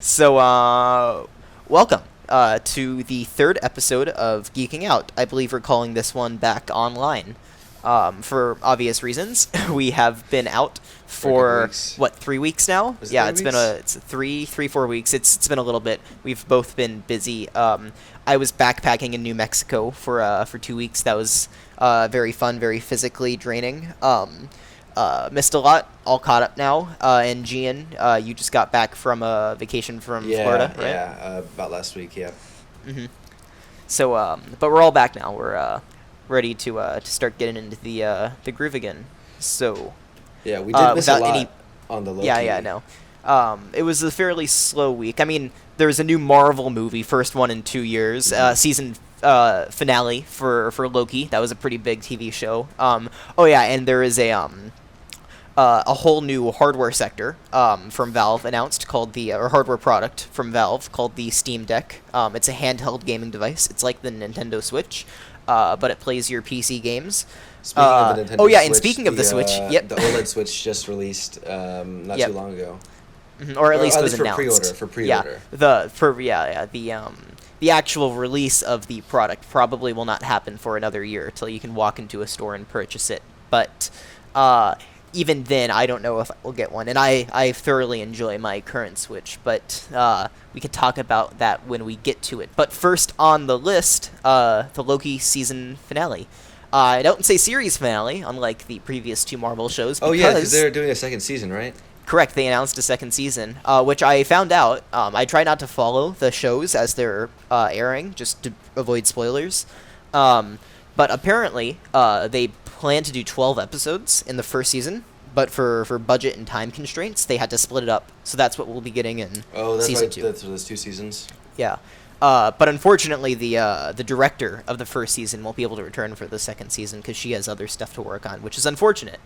Welcome to the third episode of Geeking Out. I believe we're calling this one back online. For obvious reasons, we have been out for what, 3 weeks now? Was it Yeah, 3 weeks? it's three, 4 weeks. It's been a little bit. We've both been busy. I was backpacking in New Mexico for 2 weeks. That was very fun, very physically draining. Missed a lot. All caught up now. And Gian, you just got back from a vacation from Florida, right? Yeah, about last week, yeah. hmm but we're all back now. We're ready to start getting into the groove again. So, Yeah, we did miss a without lot any, on the Loki. yeah, no. It was a fairly slow week. I mean, there's a new Marvel movie, first one in 2 years, season finale for Loki. That was a pretty big TV show. Oh yeah, and there is a whole new hardware sector from Valve announced called or hardware product from Valve called the Steamdeck. It's a handheld gaming device. It's like the Nintendo Switch, but it plays your PC games. Speaking of the Nintendo Oh yeah, Switch, and speaking of the Switch, yep. the OLED Switch just released not Yep. too long ago. Or at least at was least announced. for pre-order. The actual release of the product probably will not happen for another year till you can walk into a store and purchase it. But even then, I don't know if I will get one. And I thoroughly enjoy my current Switch, but we could talk about that when we get to it. But first on the list, the Loki season finale. I don't say series finale, unlike the previous two Marvel shows. Oh yeah, because they're doing a second season, right? Correct, they announced a second season, which I found out. I try not to follow the shows as they're airing, just to avoid spoilers. But apparently, they plan to do 12 episodes in the first season, but for budget and time constraints, they had to split it up. So that's what we'll be getting in Oh, that's season right. 2. There's 2 seasons. Yeah. But unfortunately, the director of the first season won't be able to return for the second season because she has other stuff to work on, which is unfortunate.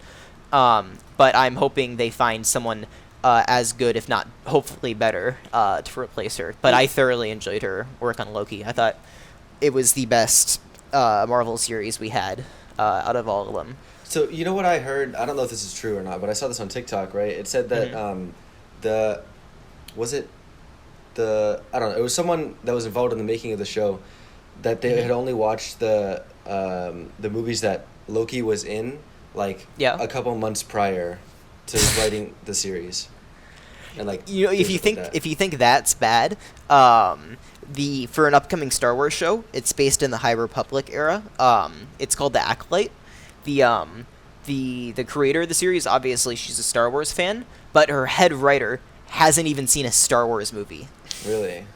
But I'm hoping they find someone as good, if not hopefully better, to replace her. But I thoroughly enjoyed her work on Loki. I thought it was the best Marvel series we had out of all of them. So you know what I heard? I don't know if this is true or not, but I saw this on TikTok. Right? It said that the was it the I don't know. It was someone that was involved in the making of the show that they had only watched the movies that Loki was in a couple months prior to writing the series, and if you think that's bad, for an upcoming Star Wars show, it's based in the High Republic era. It's called The Acolyte. The creator of the series, obviously she's a Star Wars fan, but her head writer hasn't even seen a Star Wars movie. Really?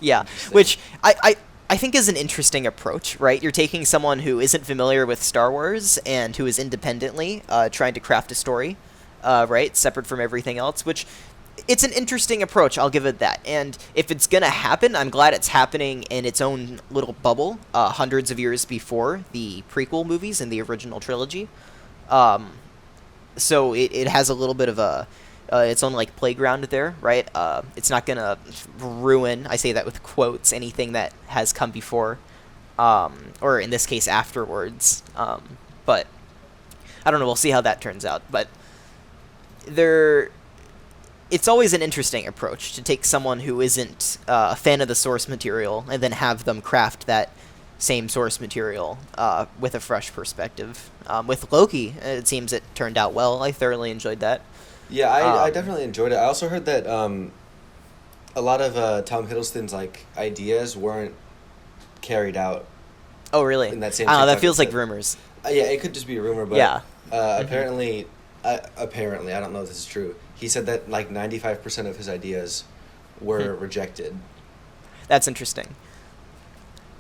Yeah, which I think is an interesting approach, right? You're taking someone who isn't familiar with Star Wars and who is independently trying to craft a story, right, separate from everything else, which it's an interesting approach, I'll give it that. And if it's going to happen, I'm glad it's happening in its own little bubble, hundreds of years before the prequel movies in the original trilogy. So it has a little bit of its own like playground there, right? It's not gonna ruin, I say that with quotes, anything that has come before, or in this case afterwards. But I don't know. We'll see how that turns out. But it's always an interesting approach to take someone who isn't a fan of the source material and then have them craft that same source material with a fresh perspective. With Loki, it seems it turned out well. I thoroughly enjoyed that. Yeah, I definitely enjoyed it. I also heard that a lot of Tom Hiddleston's ideas weren't carried out. Oh, really? In that same I don't know. That TikTok feels like said. rumors. Yeah, it could just be a rumor, but Yeah. apparently, I don't know if this is true. He said that 95% of his ideas were rejected. That's interesting.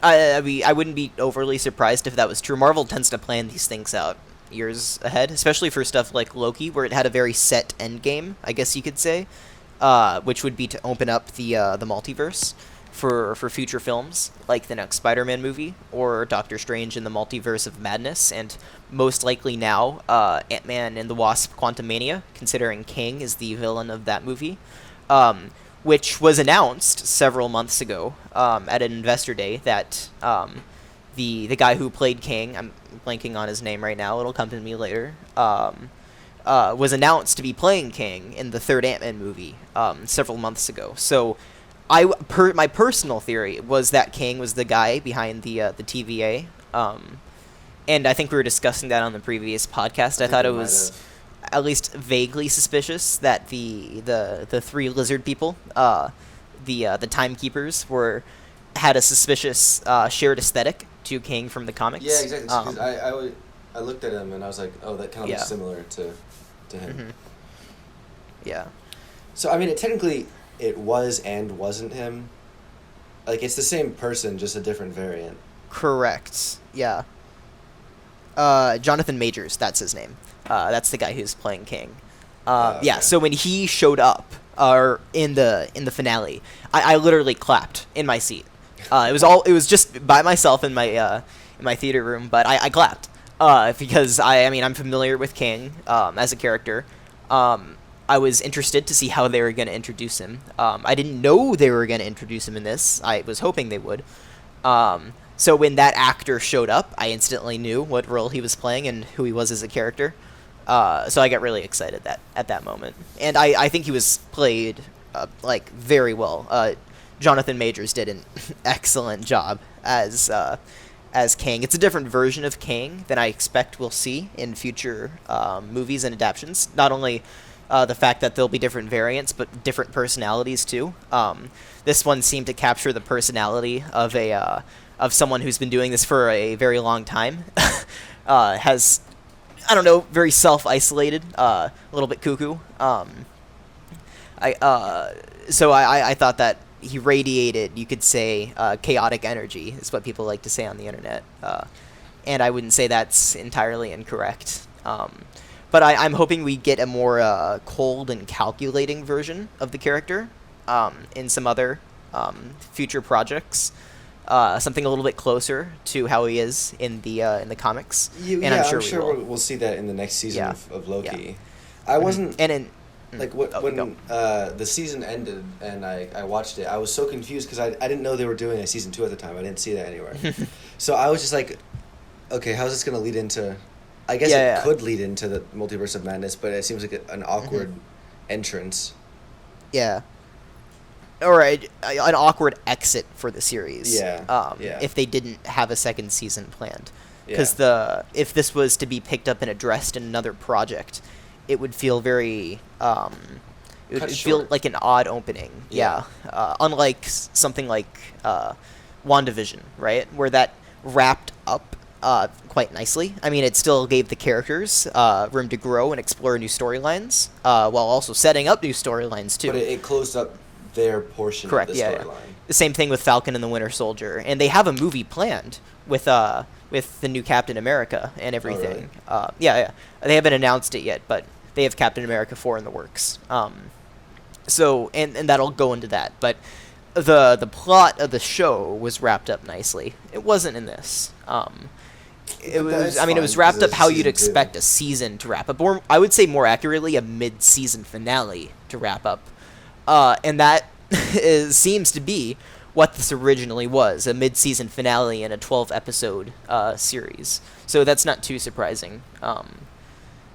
I wouldn't be overly surprised if that was true. Marvel tends to plan these things out years ahead, especially for stuff like Loki, where it had a very set end game, I guess you could say, which would be to open up the multiverse for future films, like the next Spider-Man movie or Doctor Strange in the Multiverse of Madness, and most likely now Ant-Man and the Wasp: Quantumania, considering Kang is the villain of that movie, which was announced several months ago at an investor day that the guy who played Kang, I'm blanking on his name right now, it'll come to me later, was announced to be playing Kang in the third Ant-Man movie several months ago. So my personal theory was that Kang was the guy behind the TVA. And I think we were discussing that on the previous podcast. I thought it was at least vaguely suspicious that the three lizard people, the timekeepers, had a suspicious shared aesthetic to Kang from the comics. Yeah, exactly. Because I looked at him and I was like, oh, that kind of looks similar to him. Mm-hmm. Yeah. So I mean, it was and wasn't him. Like, it's the same person, just a different variant. Correct. Yeah. Jonathan Majors, that's his name. That's the guy who's playing Kang. Okay. Yeah. So when he showed up, in the finale, I literally clapped in my seat. It was just by myself in my theater room, but I clapped because I'm familiar with Kang as a character. I was interested to see how they were going to introduce him. I didn't know they were going to introduce him in this. I was hoping they would. So when that actor showed up, I instantly knew what role he was playing and who he was as a character. So I got really excited at that moment. And I think he was played very well. Jonathan Majors did an excellent job as Kang. It's a different version of Kang than I expect we'll see in future movies and adaptations. Not only the fact that there'll be different variants, but different personalities too. This one seemed to capture the personality of someone who's been doing this for a very long time. Has, I don't know, very self-isolated, a little bit cuckoo. I thought that he radiated, you could say, chaotic energy, is what people like to say on the internet. And I wouldn't say that's entirely incorrect. But I'm hoping we get a more cold and calculating version of the character in some other future projects. Something a little bit closer to how he is in the comics. I'm sure we'll see that in the next season of Loki. Yeah. I wasn't when the season ended and I watched it. I was so confused because I didn't know they were doing a season 2 at the time. I didn't see that anywhere. So I was just like, okay, how's this going to lead into? I guess it could lead into the Multiverse of Madness, but it seems like an awkward entrance. Yeah. Or an awkward exit for the series. Yeah. If they didn't have a second season planned. Because if this was to be picked up and addressed in another project, it would feel very... it would feel like an odd opening. Yeah. Unlike something like WandaVision, right? Where that wrapped up quite nicely. I mean, it still gave the characters room to grow and explore new storylines, while also setting up new storylines, too. But it closed up their portion of the storyline. Yeah. The same thing with Falcon and the Winter Soldier. And they have a movie planned with the new Captain America and everything. Oh, really? Yeah. They haven't announced it yet, but they have Captain America 4 in the works. So that'll go into that. But the plot of the show was wrapped up nicely. It wasn't in this. It was wrapped up how you'd expect a season to wrap up. Or I would say more accurately, a mid-season finale to wrap up. And that seems to be what this originally was, a mid-season finale in a 12-episode series. So that's not too surprising.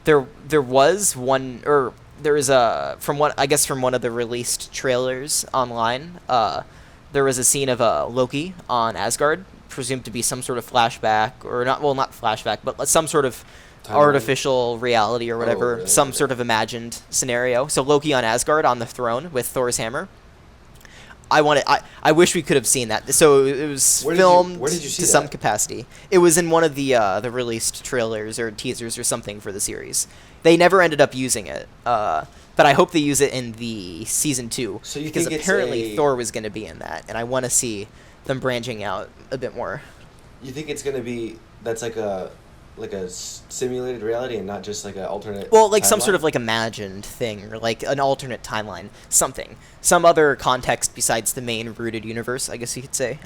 There was one, or there is from one of the released trailers online, there was a scene of Loki on Asgard, presumed to be some sort of flashback, or not flashback, but some sort of artificial reality or whatever, really? Some sort of imagined scenario. So Loki on Asgard on the throne with Thor's hammer. I wish we could have seen that. So it was filmed where did you see to that? some capacity. It was in one of the released trailers or teasers or something for the series. They never ended up using it, but I hope they use it in the season 2. So you because think apparently Thor was going to be in that, and I want to see them branching out a bit more. You think it's going to be that's like a simulated reality and not just like an alternate some timeline? sort of like imagined thing, or like an alternate timeline, some other context besides the main rooted universe, I guess you could say.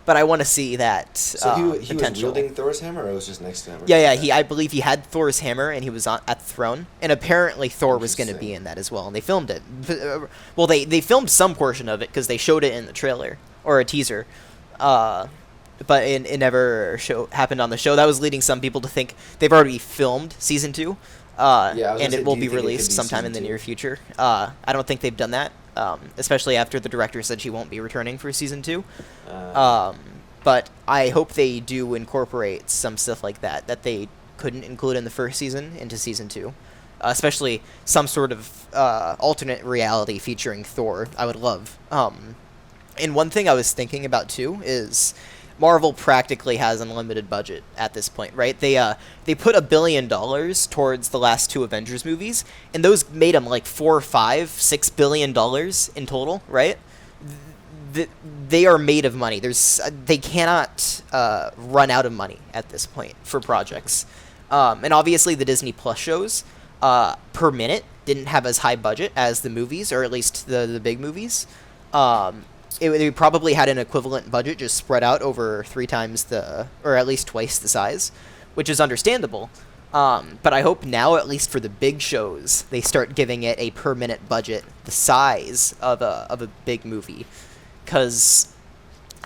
But I want to see that So he was potential. wielding Thor's hammer, or it was just next to him? I believe he had Thor's hammer and he was at the throne, and apparently Thor was going to be in that as well, and they filmed it. Well, they filmed some portion of it because they showed it in the trailer or a teaser. But it never happened on the show. That was leading some people to think they've already filmed season 2. Yeah, I was gonna and say, it will do be you think it could released be sometime season in the 2? near future. I don't think they've done that, especially after the director said she won't be returning for season 2. But I hope they do incorporate some stuff like that they couldn't include in the first season into season 2. Especially some sort of alternate reality featuring Thor. I would love. And one thing I was thinking about too is Marvel practically has unlimited budget at this point, right? They put $1 billion towards the last 2 Avengers movies, and those made them like $4, $5, $6 billion in total, right? They are made of money. They cannot run out of money at this point for projects, and obviously the Disney Plus shows per minute didn't have as high budget as the movies, or at least the big movies. They probably had an equivalent budget just spread out over 3 times or at least twice the size, which is understandable. But I hope now, at least for the big shows, they start giving it a per minute budget the size of a big movie, because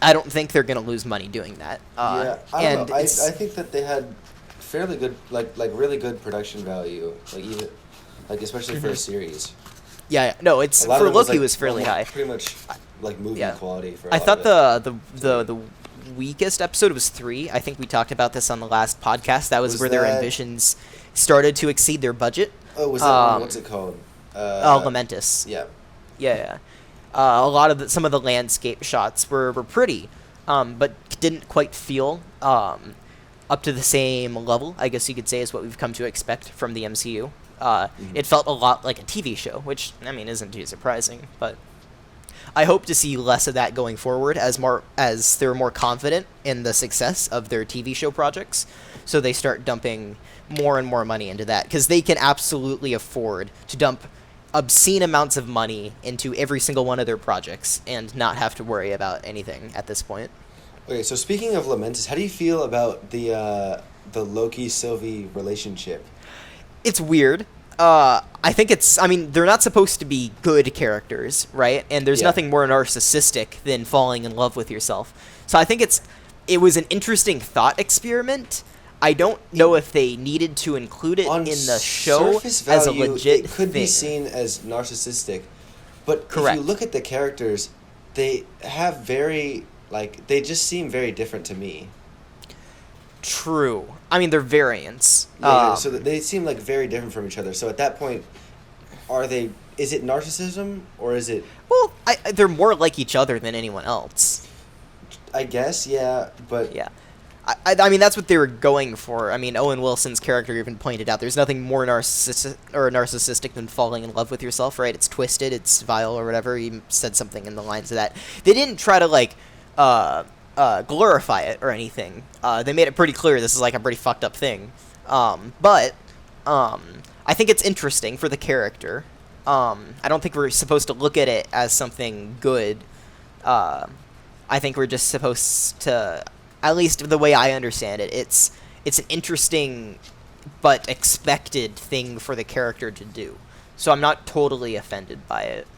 I don't think they're going to lose money doing that. I don't know. I think that they had fairly good, like really good production value, especially for a series. Yeah, no, it's A lot for of it Loki was fairly high. Pretty much like movie quality for. I thought the weakest episode was 3. I think we talked about this on the last podcast. That was where their ambitions started to exceed their budget. Oh, was that one? What's it called? Lamentus. Yeah. Yeah. A lot of some of the landscape shots were pretty, but didn't quite feel up to the same level, I guess you could say, is what we've come to expect from the MCU. It felt a lot like a TV show, which, I mean, isn't too surprising, but I hope to see less of that going forward as they're more confident in the success of their TV show projects, so they start dumping more and more money into that, because they can absolutely afford to dump obscene amounts of money into every single one of their projects and not have to worry about anything at this point. Okay, so speaking of Lamentus, how do you feel about the Loki-Sylvie relationship? It's weird. I think they're not supposed to be good characters, right? And there's nothing more narcissistic than falling in love with yourself. So I think it was an interesting thought experiment. I don't know if they needed to include it in the show as a legit it could thing. be seen as narcissistic, but Correct. If you look at the characters, they have they just seem very different to me. True. I mean, they're variants. So they seem like very different from each other. So at that point, is it narcissism or is it... Well, they're more like each other than anyone else. I guess, yeah, but... Yeah. I mean, that's what they were going for. I mean, Owen Wilson's character even pointed out there's nothing more narcissistic than falling in love with yourself, right? It's twisted, it's vile, or whatever. He said something in the lines of that. They didn't try to, glorify it or anything. They made it pretty clear this is, a pretty fucked up thing. But I think it's interesting for the character. I don't think we're supposed to look at it as something good. I think we're just supposed to... At least the way I understand it, it's an interesting but expected thing for the character to do. So I'm not totally offended by it.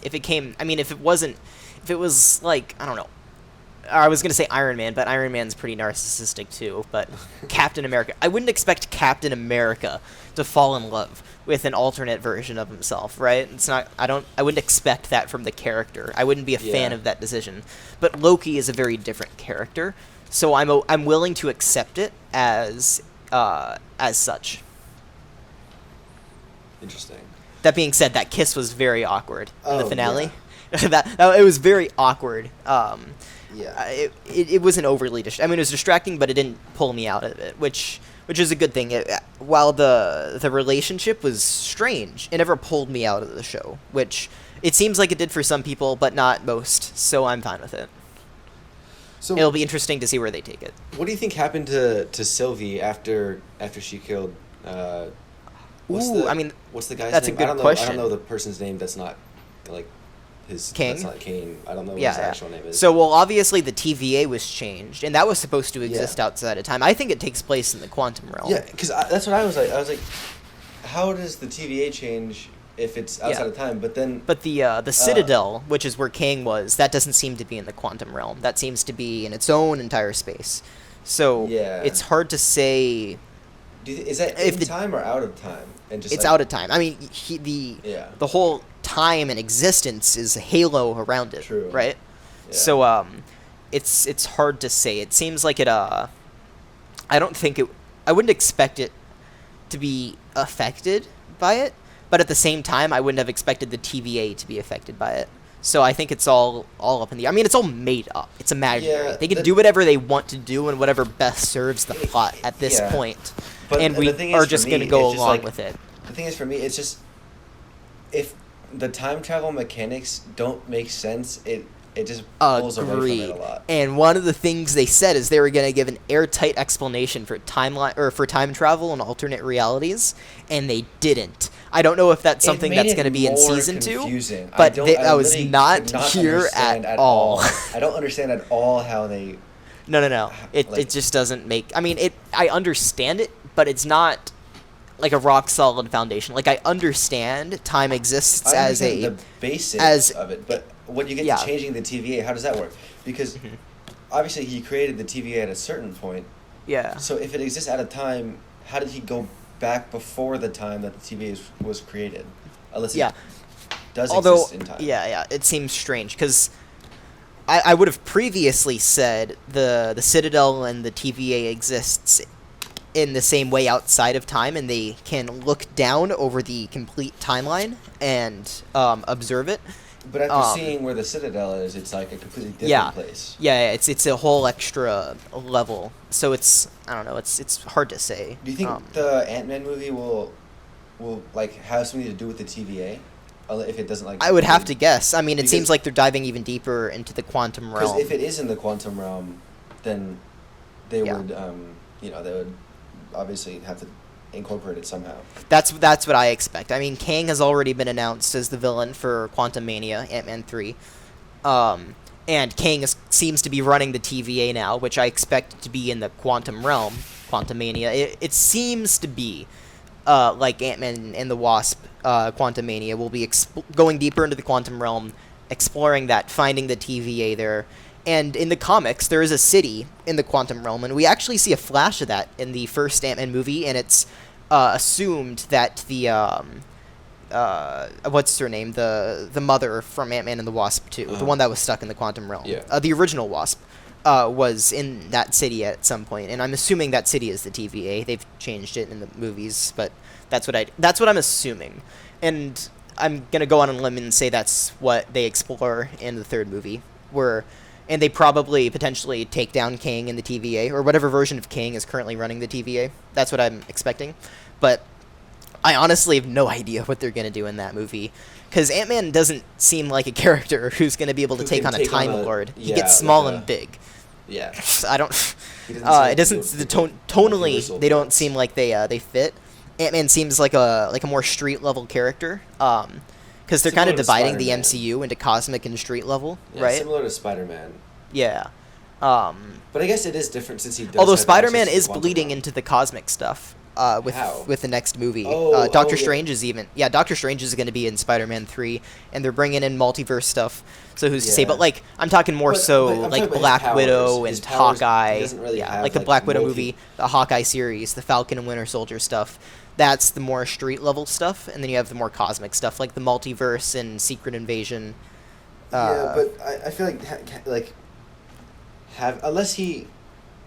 If it was like, I don't know. I was going to say Iron Man, but Iron Man's pretty narcissistic too. But Captain America, I wouldn't expect Captain America to fall in love with an alternate version of himself, right? It's not. I wouldn't expect that from the character. I wouldn't be a fan of that decision. But Loki is a very different character. So I'm willing to accept it as such. Interesting. That being said, that kiss was very awkward in the finale. Yeah. It was very awkward. Yeah. It wasn't overly it was distracting, but it didn't pull me out of it, which is a good thing. While the relationship was strange, it never pulled me out of the show, which it seems like it did for some people, but not most. So I'm fine with it. So it'll be interesting to see where they take it. What do you think happened to Sylvie after she killed? What's the guy's name? That's a good question. I don't know the person's name. That's not his. Kane? That's not Kane. I don't know what his actual name is. So obviously the TVA was changed, and that was supposed to exist outside of time. I think it takes place in the quantum realm. Yeah, because that's what I was like. I was like, how does the TVA change if it's outside of time? But the Citadel, which is where Kang was, that doesn't seem to be in the quantum realm. That seems to be in its own entire space. So it's hard to say Is that in time or out of time? And just it's out of time. I mean, the whole time and existence is a halo around it. True. Right? Yeah. So it's hard to say. It seems like I don't think it. I wouldn't expect it to be affected by it, but at the same time, I wouldn't have expected the TVA to be affected by it. So I think it's all up in the. I mean, it's all made up. It's imaginary. Yeah, they can do whatever they want to do and whatever best serves the plot at this point. But and we are just going to go along with it. The thing is, for me, it's just if the time travel mechanics don't make sense, it just pulls away from it a lot. And one of the things they said is they were going to give an airtight explanation for time travel and alternate realities, and they didn't. I don't know if that's something that's going to be in season 2, but I was not here at all. I don't understand at all how they. No. It just doesn't make. I mean, I understand it, but it's not like a rock solid foundation. Like I understand time exists as the basics of it, but when you get to changing the TVA, how does that work? Because obviously he created the TVA at a certain point. Yeah. So if it exists at a time, how did he go back before the time that the TVA was created? Unless it does exist in time. Yeah. It seems strange because I would have previously said the Citadel and the TVA exists in the same way outside of time, and they can look down over the complete timeline and observe it. But after seeing where the Citadel is, it's like a completely different place. Yeah, it's a whole extra level. So it's I don't know. It's hard to say. Do you think the Ant-Man movie will like have something to do with the TVA? If it doesn't like. I would have to guess. I mean, it seems like they're diving even deeper into the quantum realm. Because if it is in the quantum realm, then they would they would obviously have to incorporate it somehow. That's what I expect. I mean, Kang has already been announced as the villain for Quantumania, Ant-Man 3. And Kang seems to be running the TVA now, which I expect to be in the quantum realm, Quantumania. It seems to be like Ant-Man and the Wasp, Quantumania will be going deeper into the quantum realm, exploring that, finding the TVA there. And in the comics, there is a city in the quantum realm, and we actually see a flash of that in the first Ant-Man movie, and it's assumed that the what's her name, the mother from Ant-Man and the Wasp 2, the one that was stuck in the quantum realm, the original Wasp, was in that city at some point, and I'm assuming that city is the TVA. They've changed it in the movies, but that's what I'm assuming, and I'm gonna go on a limb and say that's what they explore in the third movie, and they probably potentially take down Kang in the TVA, or whatever version of Kang is currently running the TVA. That's what I'm expecting. But I honestly have no idea what they're going to do in that movie. Because Ant-Man doesn't seem like a character who's going to be able to take on a Time Lord. He gets small and big. Yeah. I don't. It doesn't. Tonally, they don't seem like they fit. Ant-Man seems like a more street level character. Because they're kind of dividing the MCU into cosmic and street level, right? Similar to Spider-Man. Yeah. But I guess it is different since he does. Although Spider-Man is bleeding into the cosmic stuff with the next movie. Doctor Strange is even. Yeah, Doctor Strange is going to be in Spider-Man 3, and they're bringing in multiverse stuff. So who's to say? But like, I'm talking more like Black Widow and Hawkeye. Like the Black Widow movie, the Hawkeye series, the Falcon and Winter Soldier stuff. That's the more street level stuff, and then you have the more cosmic stuff, like the multiverse and Secret Invasion. But I feel like unless he,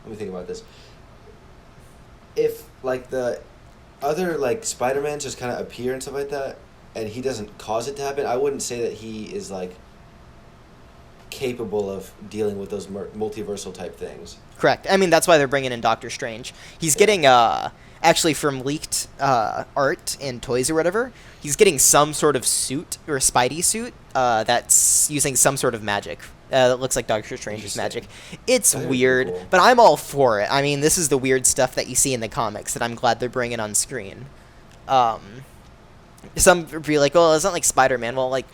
let me think about this. If like the other like Spider-Man just kind of appear and stuff like that, and he doesn't cause it to happen, I wouldn't say that he is like capable of dealing with those multiversal type things. Correct. I mean, that's why they're bringing in Doctor Strange. He's getting actually from leaked art and toys or whatever, he's getting some sort of suit or Spidey suit that's using some sort of magic. That looks like Doctor Strange's magic. It's weird, cool. But I'm all for it. I mean, this is the weird stuff that you see in the comics that I'm glad they're bringing on screen. Some be like, "Oh, it's not like Spider-Man." Well, like,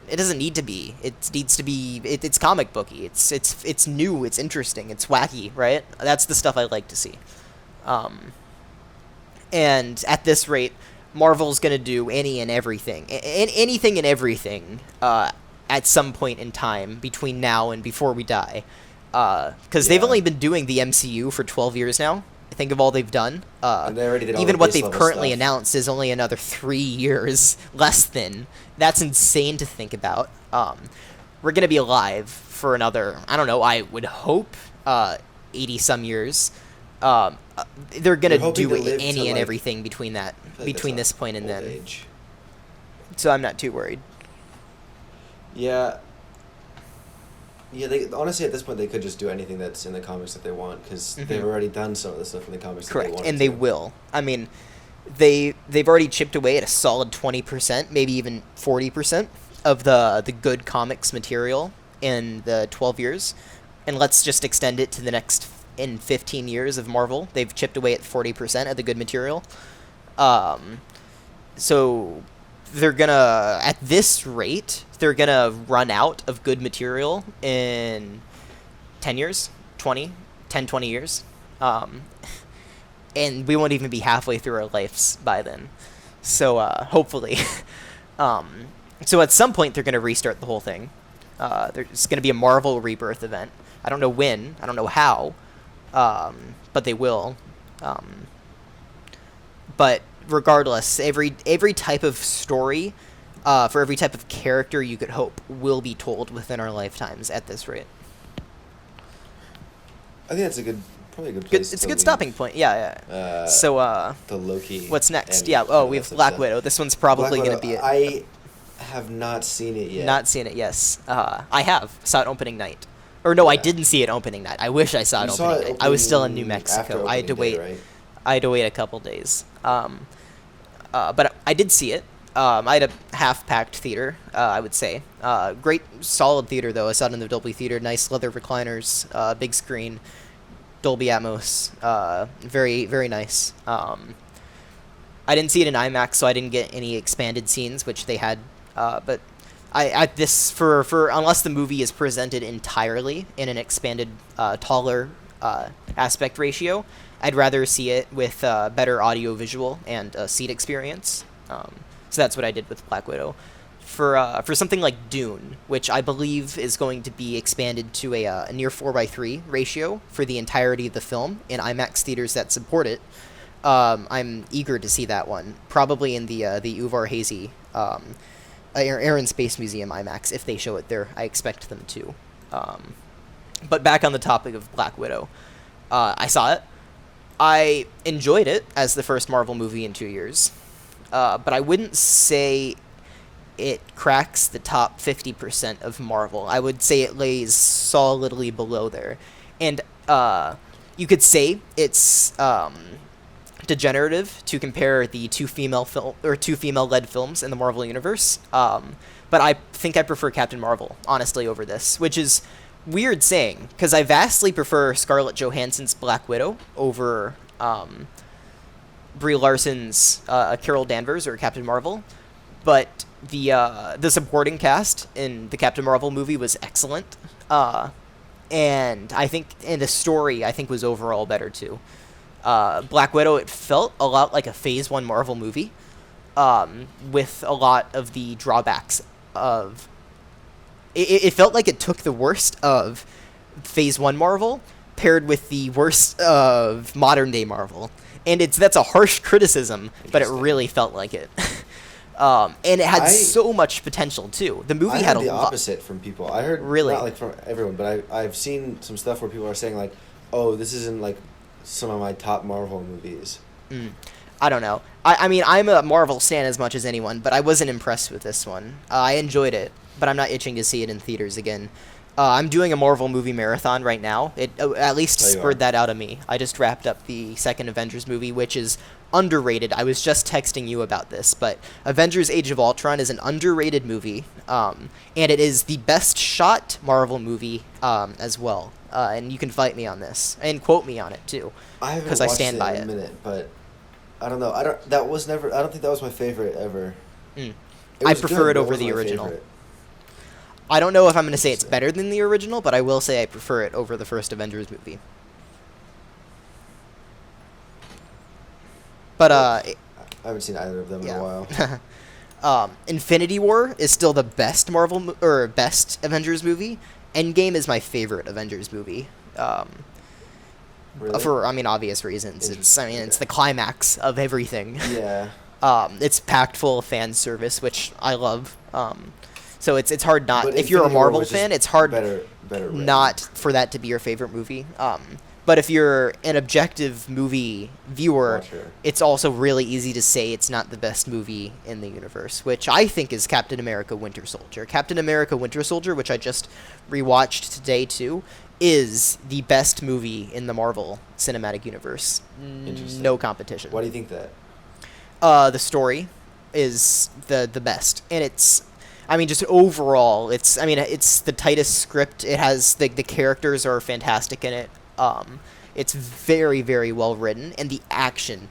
it doesn't need to be. It needs to be. It's comic booky. It's new. It's interesting. It's wacky, right? That's the stuff I like to see. And at this rate, Marvel's going to do anything and everything at some point in time between now and before we die. Because they've only been doing the MCU for 12 years now. think of all they've done. And they already did all Even the what base they've level currently stuff. announced is only another 3 years less than. That's insane to think about. We're gonna be alive for another, I don't know, I would hope 80 some years. They're gonna They're hoping do to live any to, and like, everything between I feel like between that's this point and old then. age. So I'm not too worried. Yeah. Yeah, they honestly at this point they could just do anything that's in the comics that they want because they've already done some of the stuff in the comics. That they Correct, wanted and they to. will. I mean, they've already chipped away at a solid 20%, maybe even 40% of the good comics material in the 12 years, and let's just extend it to the next in 15 years of Marvel. They've chipped away at 40% of the good material. So they're gonna, at this rate, they're gonna run out of good material in 10 years, 20 years. And we won't even be halfway through our lives by then. So hopefully. So at some point they're going to restart the whole thing. There's going to be a Marvel Rebirth event. I don't know when. I don't know how. But they will. But regardless, every type of story, for every type of character you could hope, will be told within our lifetimes at this rate. I think that's probably a good place. It's to a good leave, stopping point. Yeah. So the Loki. what's next? and Yeah. Oh, we that have stuff. Black Widow. This one's probably Black going to Widow, be it. I have not seen it yet. Not seen it. Yes. I have. Saw it opening night. Or no, I Yeah. didn't see it opening night. I wish I saw it You saw opening it night. I was still in New opening Mexico. after I had to opening wait. day, right? I had to wait a couple days. But I did see it. I had a half-packed theater, I would say. Great, solid theater, though. I saw it in the Dolby Theater. Nice leather recliners, big screen, Dolby Atmos. Very, very nice. I didn't see it in IMAX, so I didn't get any expanded scenes, which they had. But for unless the movie is presented entirely in an expanded, taller aspect ratio, I'd rather see it with better audio visual and seat experience. So that's what I did with Black Widow. For something like Dune, which I believe is going to be expanded to a near 4:3 ratio for the entirety of the film in IMAX theaters that support it, I'm eager to see that one. Probably in the Uvar Hazy Air and Space Museum IMAX, if they show it there. I expect them to. But back on the topic of Black Widow, I saw it. I enjoyed it as the first Marvel movie in 2 years, but I wouldn't say it cracks the top 50% of Marvel. I would say it lays solidly below there. And you could say it's degenerative to compare the two female-led films in the Marvel universe. But I think I prefer Captain Marvel, honestly, over this, which is weird saying, because I vastly prefer Scarlett Johansson's Black Widow over Brie Larson's Carol Danvers or Captain Marvel. But the supporting cast in the Captain Marvel movie was excellent, and I think the story I think was overall better too. Black Widow, it felt a lot like a Phase 1 Marvel movie, with a lot of the drawbacks of. It felt like it took the worst of Phase 1 Marvel paired with the worst of modern day Marvel, and that's a harsh criticism, but it really felt like it. And it had so much potential too. The movie had a lot. the opposite from people. I heard Really? not like from everyone, but I've seen some stuff where people are saying like, "Oh, this isn't like some of my top Marvel movies." I don't know. I mean, I'm a Marvel stan as much as anyone, but I wasn't impressed with this one. I enjoyed it, but I'm not itching to see it in theaters again. I'm doing a Marvel movie marathon right now. It at least spurred that out of me. I just wrapped up the second Avengers movie, which is underrated. I was just texting you about this, but Avengers Age of Ultron is an underrated movie, and it is the best shot Marvel movie as well. And you can fight me on this, and quote me on it too, because I stand by it. In a minute, but I don't know. I don't think that was my favorite ever. I prefer it over the original. Favorite. I don't know if I'm going to say it's better than the original, but I will say I prefer it over the first Avengers movie. But I haven't seen either of them in a while. Infinity War is still the best best Avengers movie. Endgame is my favorite Avengers movie. Really? For I mean obvious reasons. It's Okay. the climax of everything. Yeah. It's packed full of fan service, which I love. So it's hard not. But If you're a Infinity War Marvel was just fan, it's hard better not written. for that to be your favorite movie. But if you're an objective movie viewer, Watcher. it's also really easy to say it's not the best movie in the universe, which I think is Captain America: Winter Soldier. Captain America: Winter Soldier, which I just rewatched today too, is the best movie in the Marvel Cinematic Universe. Interesting. No competition. Why do you think that? The story is the best, and I mean, just overall, it's the tightest script. It has the characters are fantastic in it. It's very, very well written, and the action.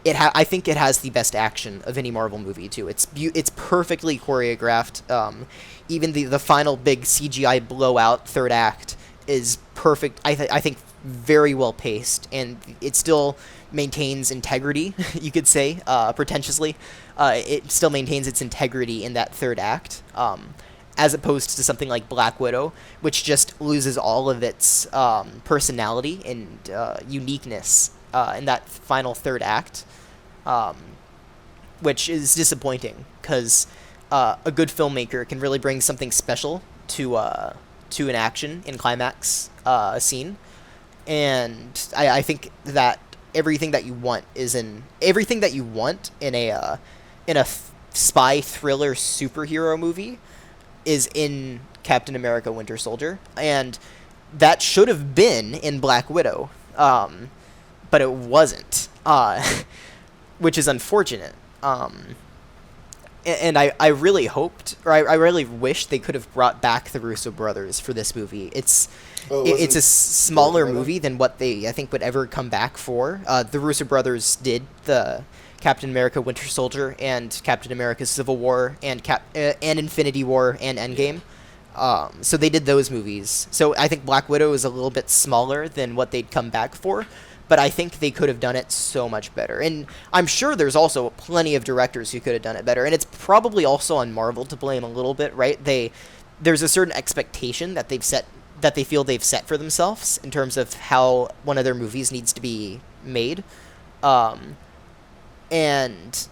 I think it has the best action of any Marvel movie too. It's perfectly choreographed. Even the final big CGI blowout third act is perfect. I think very well paced, and it still maintains integrity. You could say pretentiously, it still maintains its integrity in that third act. As opposed to something like Black Widow, which just loses all of its personality and uniqueness in that final third act, which is disappointing because a good filmmaker can really bring something special to an action and climax scene, and I think that everything that you want in a spy thriller superhero movie is in Captain America: Winter Soldier, and that should have been in Black Widow, but it wasn't, which is unfortunate. And I really hoped, or I really wish they could have brought back the Russo brothers for this movie. It's a smaller movie than what they I think would ever come back for. The Russo brothers did the Captain America: Winter Soldier and Captain America: Civil War and Infinity War and Endgame. So they did those movies. So I think Black Widow is a little bit smaller than what they'd come back for, but I think they could have done it so much better. And I'm sure there's also plenty of directors who could have done it better. And it's probably also on Marvel to blame a little bit, right? There's a certain expectation that they feel they've set for themselves in terms of how one of their movies needs to be made. And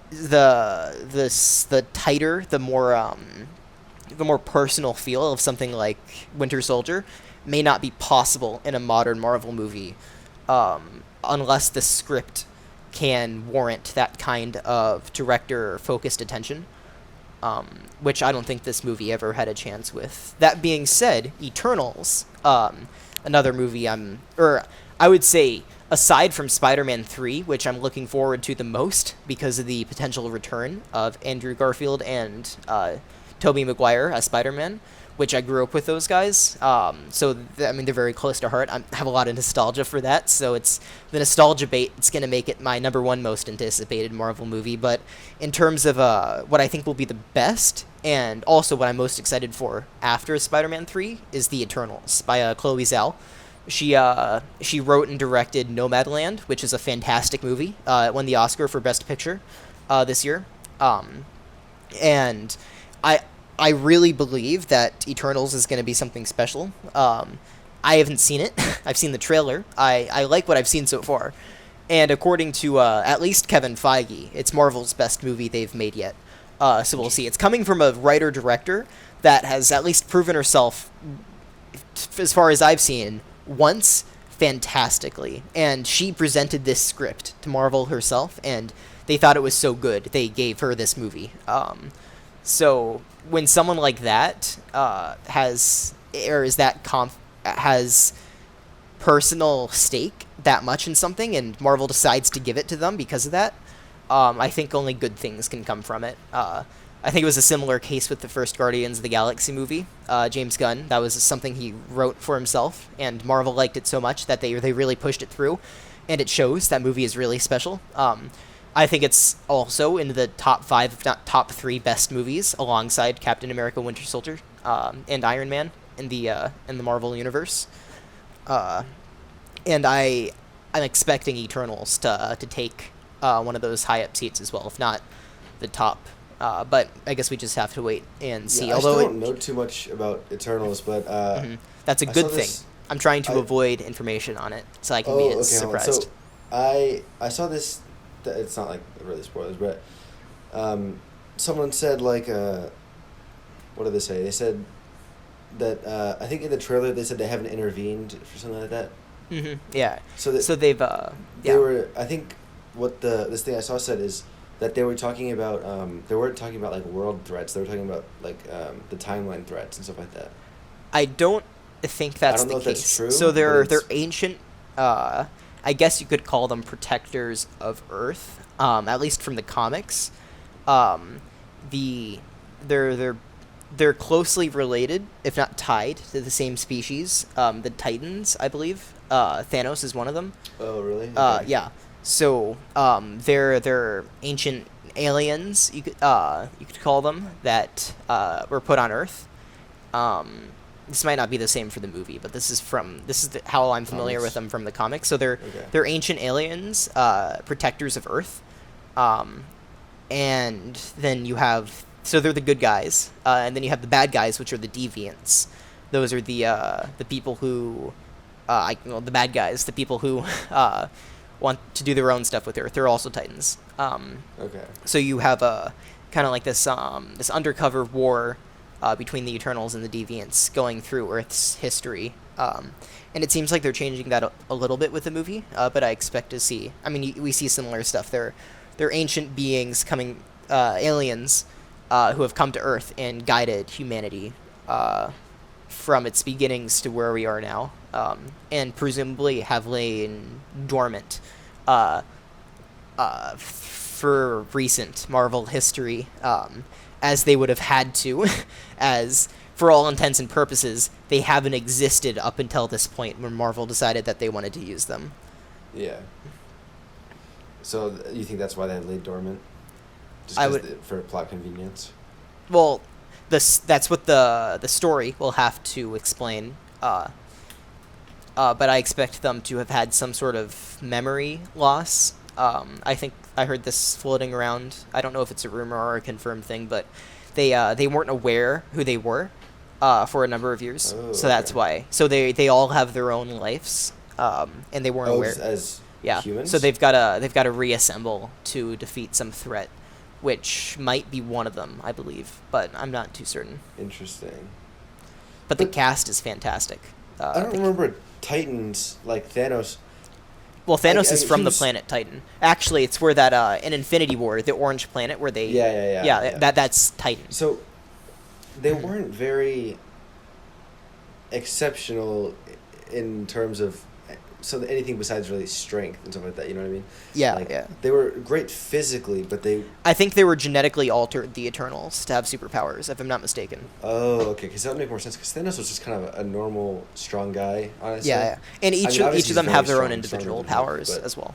the tighter, the more personal feel of something like Winter Soldier may not be possible in a modern Marvel movie, unless the script can warrant that kind of director-focused attention, which I don't think this movie ever had a chance with. That being said, Eternals, another movie I would say, aside from Spider-Man 3, which I'm looking forward to the most because of the potential return of Andrew Garfield and Tobey Maguire as Spider-Man, which I grew up with those guys. They're very close to heart. I have a lot of nostalgia for that, so it's the nostalgia bait. It's going to make it my number one most anticipated Marvel movie. But in terms of what I think will be the best, and also what I'm most excited for after Spider-Man 3, is The Eternals by Chloe Zhao. She wrote and directed Nomadland, which is a fantastic movie. It won the Oscar for Best Picture this year. And I really believe that Eternals is going to be something special. I haven't seen it. I've seen the trailer. I like what I've seen so far. And according to at least Kevin Feige, it's Marvel's best movie they've made yet. So we'll see. It's coming from a writer-director that has at least proven herself, as far as I've seen, once fantastically. And she presented this script to Marvel herself, and they thought it was so good, they gave her this movie. So when someone like that has personal stake that much in something, and Marvel decides to give it to them because of that, I think only good things can come from it. I think it was a similar case with the first Guardians of the Galaxy movie. James Gunn, that was something he wrote for himself, and Marvel liked it so much that they really pushed it through, and it shows. That movie is really special. I think it's also in the top 5, if not top 3 best movies, alongside Captain America: Winter Soldier and Iron Man in the Marvel universe. And I'm expecting Eternals to take one of those high up seats as well, if not the top. But I guess we just have to wait and see. Yeah, Although I still don't know too much about Eternals, but that's a good thing. I'm trying to avoid information on it so I can be as hold on. surprised. So I saw this. It's not like really spoilers, but someone said like what did they say? They said that I think in the trailer they said they haven't intervened for something like that. Mm-hmm. Yeah. So they've they were. I think what this thing I saw said is that they were talking about they weren't talking about like world threats. They were talking about like the timeline threats and stuff like that. I don't think that's I don't know the if case. that's true, So they're but ancient. I guess you could call them protectors of Earth. At least from the comics. They're closely related, if not tied, to the same species. The Titans, I believe. Thanos is one of them. Oh, really? Okay. Yeah. So they're ancient aliens. You could call them that were put on Earth. This might not be the same for the movie, but this is how I'm familiar with them from the comics. So they're ancient aliens, protectors of Earth, and then you have they're the good guys, and then you have the bad guys, which are the deviants. Those are the people who, the bad guys, the people who want to do their own stuff with Earth. They're also Titans. Okay. So you have a kind of like this undercover war between the Eternals and the Deviants going through Earth's history. And it seems like they're changing that a little bit with the movie, but I expect to see... I mean, we see similar stuff. They're ancient beings aliens who have come to Earth and guided humanity from its beginnings to where we are now, and presumably have lain dormant for recent Marvel history, as they would have had to, as for all intents and purposes, they haven't existed up until this point when Marvel decided that they wanted to use them. Yeah. So you think that's why they laid dormant? Just for plot convenience? Well, that's what the story will have to explain. But I expect them to have had some sort of memory loss. I think I heard this floating around. I don't know if it's a rumor or a confirmed thing, but they weren't aware who they were for a number of years. Oh, so that's why. So they all have their own lives, and they weren't aware. As humans? So they've got to reassemble to defeat some threat, which might be one of them, I believe, but I'm not too certain. Interesting. But the cast is fantastic. I don't remember Titans like Thanos. Well, Thanos is from the planet Titan. Actually, it's where that in Infinity War, the orange planet where they yeah. That's Titan. So they weren't very exceptional in terms of anything besides really strength and stuff like that. You know what I mean? Yeah, They were great physically, but I think they were genetically altered, the Eternals, to have superpowers, if I'm not mistaken. Oh, okay, because that would make more sense. Because Thanos was just kind of a normal, strong guy, honestly. Yeah. And each of them have their own individual powers as well.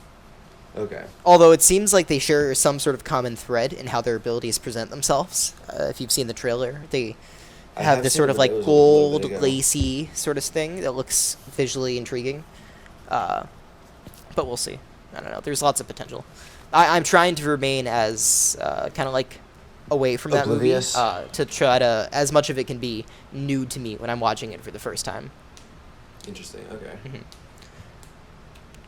Okay. Although it seems like they share some sort of common thread in how their abilities present themselves. If you've seen the trailer, they have this sort of like gold, lacy sort of thing that looks visually intriguing. But we'll see. I don't know. There's lots of potential. I'm trying to remain as kind of like away from that movie to try to, as much of it can be, new to me when I'm watching it for the first time. Interesting. Okay.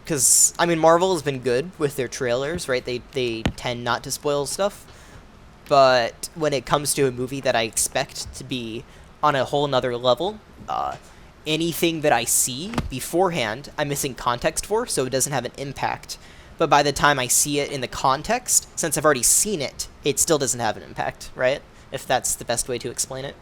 Because I mean, Marvel has been good with their trailers, right? They tend not to spoil stuff, but when it comes to a movie that I expect to be on a whole nother level, anything that I see beforehand, I'm missing context for, so it doesn't have an impact. But by the time I see it in the context, since I've already seen it, it still doesn't have an impact, right? If that's the best way to explain it.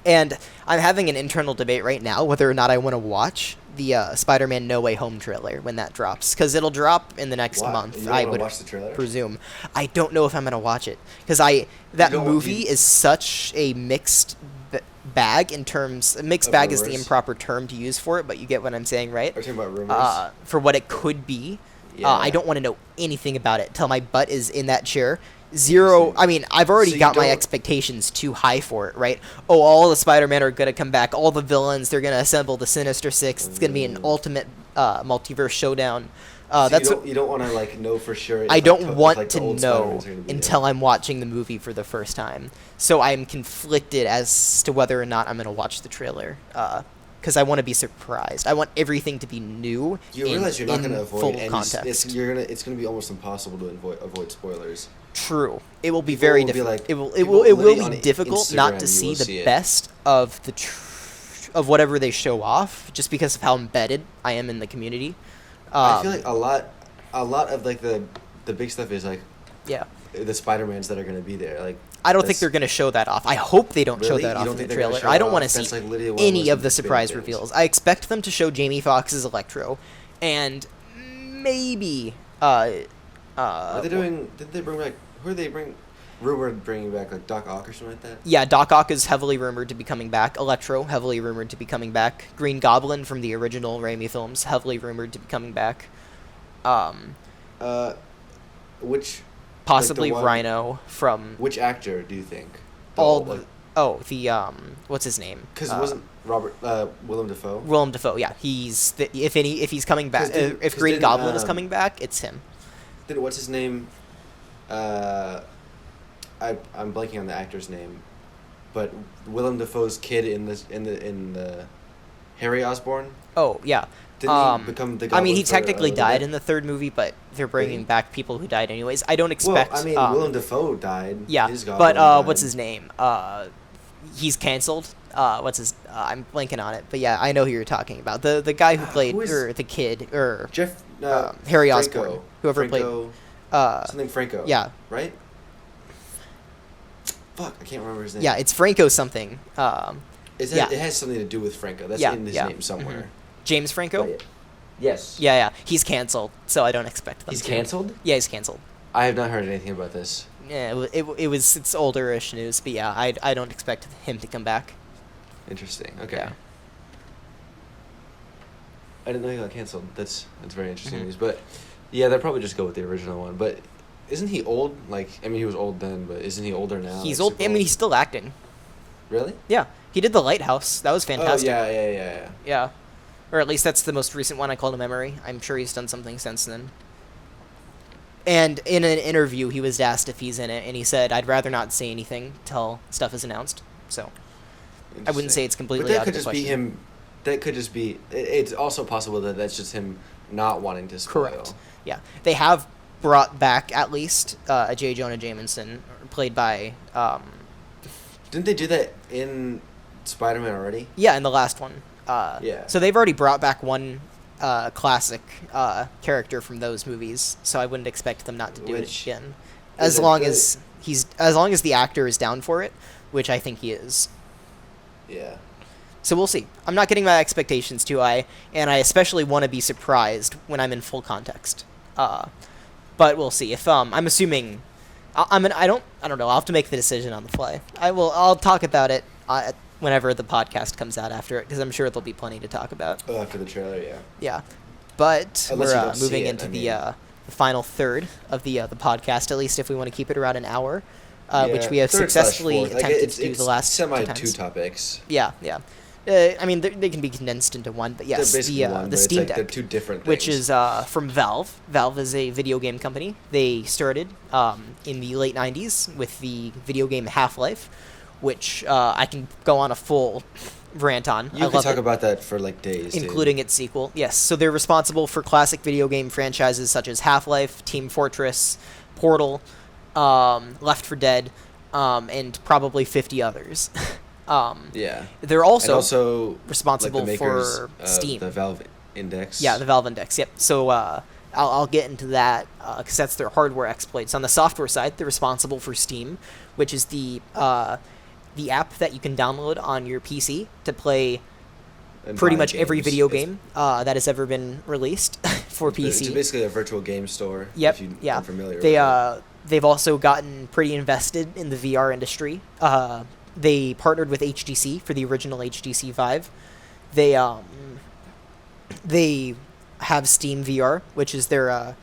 And I'm having an internal debate right now whether or not I want to watch the Spider-Man No Way Home trailer when that drops, because it'll drop in the next month. I would watch the trailer? presume. I don't know if I'm going to watch it, because that movie is such a mixed bag in terms... Mixed bag is the improper term to use for it, but you get what I'm saying, right? Are you talking about rumors? For what it could be. Yeah. I don't want to know anything about it till my butt is in that chair. Zero. I mean, I've already got my expectations too high for it, right? Oh, all the Spider-Man are going to come back. All the villains, they're going to assemble the Sinister Six. It's going to be an ultimate multiverse showdown. So That's you don't want to like know for sure. If, I like, don't if, want like, the to old know Spider-Mans are gonna be until there. I'm watching the movie for the first time. So I am conflicted as to whether or not I'm going to watch the trailer. Because I want to be surprised. I want everything to be new. You realize you're not going to in avoid full any. context. It's going to be almost impossible to avoid spoilers. True. It will be People very will be difficult. like- it will people literally on be difficult Instagram, not to you see will the see it. best of of whatever they show off, just because of how embedded I am in the community. I feel like a lot of like the big stuff is like Yeah. the Spider-Mans that are going to be there. Like I don't think that's- they're going to show that off. I hope they don't show Really? that You off don't in the think they're gonna trailer. show I it don't want to off? That's, see like, literally one of any the of the most surprise big things. reveals. I expect them to show Jamie Foxx's Electro, and maybe. Are they doing? Did they bring back? Who are they rumored bringing back? Like Doc Ock or something like that? Yeah, Doc Ock is heavily rumored to be coming back. Electro, heavily rumored to be coming back. Green Goblin from the original Raimi films, heavily rumored to be coming back. Which Possibly one- Rhino from which actor do you think? what's his name? Because it wasn't Willem Dafoe. Willem Dafoe. Yeah, if he's coming back. 'Cause didn't- If 'cause Green didn't, Goblin is coming back, it's him. Then what's his name? I'm blanking on the actor's name, but Willem Dafoe's kid in the Harry Osborn. Oh yeah. Didn't he become the I mean, Goblin he for, technically the died bit? in the third movie, but they're bringing Really? back people who died anyways. I don't Well, expect. I mean, Willem Dafoe died. Yeah, His but Goblin died. what's his name? He's canceled. What's his? I'm blanking on it, but yeah, I know who you're talking about. The guy who played Who is- or the kid or Jeff Harry Franco. Osborn, whoever Franco, played. something Franco. Yeah. Right. Fuck, I can't remember his name. Yeah, it's Franco something. It yeah. has something to do with Franco. That's Yeah, in his yeah. name somewhere. Mhm. James Franco. Right. Yes. Yeah, he's canceled, so I don't expect them. He's to. canceled? Yeah, he's canceled. I have not heard anything about this. Yeah, it's older-ish news, but yeah, I don't expect him to come back. Interesting. Okay. Yeah. I didn't know he got canceled. That's very interesting Mhm. news. But yeah, they'll probably just go with the original one. But isn't he old? Like, I mean, he was old then, but isn't he older now? He's Like, old. super I mean, he's still acting. Really? Yeah, he did The Lighthouse. That was fantastic. Oh yeah. Yeah. Or at least that's the most recent one I call to memory. I'm sure he's done something since then. And in an interview, he was asked if he's in it, and he said, "I'd rather not say anything till stuff is announced." So I wouldn't say it's completely But that out could of the just be question. him. That could just be. It's also possible that that's just him not wanting to spoil. Correct. Yeah, they have brought back at least a J. Jonah Jameson, played by Didn't they do that in Spider-Man already? in the last one. Yeah. So they've already brought back one classic character from those movies, so I wouldn't expect them not to do it Which again, is as a long good- as the actor is down for it, which I think he is. Yeah. So we'll see. I'm not getting my expectations too high, and I especially want to be surprised when I'm in full context. But we'll see. If I'm assuming, I don't know. I'll have to make the decision on the fly. I'll talk about it whenever the podcast comes out after it, because I'm sure there'll be plenty to talk about. Oh, after the trailer, yeah. Yeah, but Unless you we're don't see moving it, into I the final third of the podcast. At least if we want to keep it around an hour, which Yeah, we have third/fourth. successfully Like, attempted to do the last semi two two times. topics. Yeah. I mean, they can be condensed into one, but yes, They're basically one, the but Steam it's like Deck, they're two different things. which is from Valve. Valve is a video game company. They started in the late 90s with the video game Half-Life, which I can go on a full rant on. You I can love talk it, about that for like days, dude. including its sequel. Yes, so they're responsible for classic video game franchises such as Half-Life, Team Fortress, Portal, Left 4 Dead, and probably 50 others. Yeah. They're And also also responsible like the makers for of Steam. the Valve Index. Yeah, the Valve Index. Yep. So I'll get into that because that's their hardware exploits. On the software side, they're responsible for Steam, which is the app that you can download on your PC to play And pretty buy much every games. video It's- game that has ever been released for It's PC. basically a virtual game store. Yep. If you Yeah. aren't familiar They with it. they've also gotten pretty invested in the VR industry. They partnered with HTC for the original HTC Vive. They have Steam VR, which is their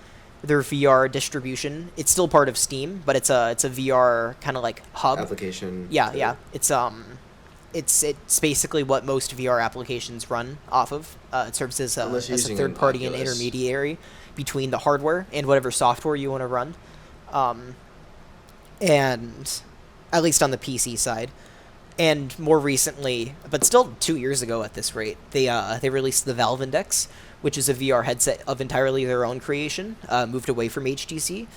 VR distribution. It's still part of Steam, but it's a VR kind of like hub. Application. Yeah, to- yeah. It's it's basically what most VR applications run off of. It serves Unless you're as a using third an party and Oculus. intermediary between the hardware and whatever software you want to run. And at least on the PC side. And more recently, but still 2 years ago at this rate, they released the Valve Index, which is a VR headset of entirely their own creation, moved away from HTC,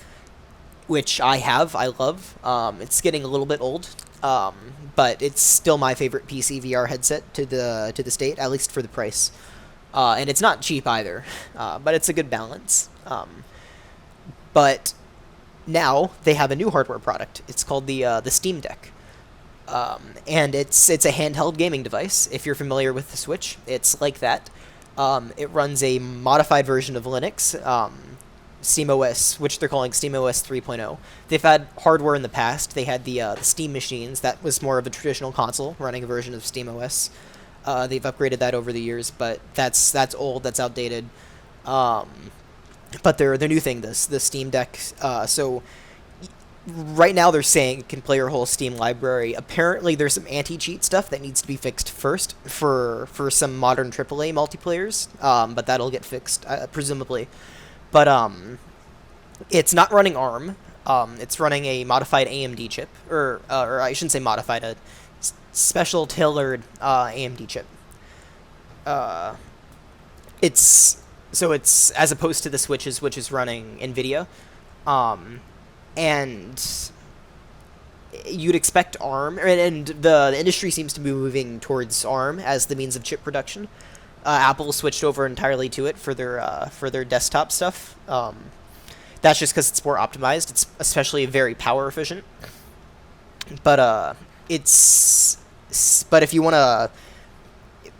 which I love. It's getting a little bit old, but it's still my favorite PC VR headset to the state, at least for the price. And it's not cheap either, but it's a good balance. But now they have a new hardware product. It's called the Steamdeck. And it's a handheld gaming device. If you're familiar with the Switch, it's like that. It runs a modified version of Linux, SteamOS, which they're calling SteamOS 3.0. They've had hardware in the past. They had the Steam machines. That was more of a traditional console running a version of SteamOS. They've upgraded that over the years, but that's old. That's outdated. But the new thing, the Steam Deck. So right now they're saying it can play your whole Steam library. Apparently there's some anti-cheat stuff that needs to be fixed first for some modern AAA multiplayers, but that'll get fixed, presumably. But it's not running ARM. It's running a modified AMD chip, or I shouldn't say modified, a special tailored AMD chip. It's as opposed to the Switches, which is running NVIDIA. And you'd expect ARM, and the industry seems to be moving towards ARM as the means of chip production. Apple switched over entirely to it for their desktop stuff. That's just because it's more optimized. It's especially very power efficient. But but if you want to,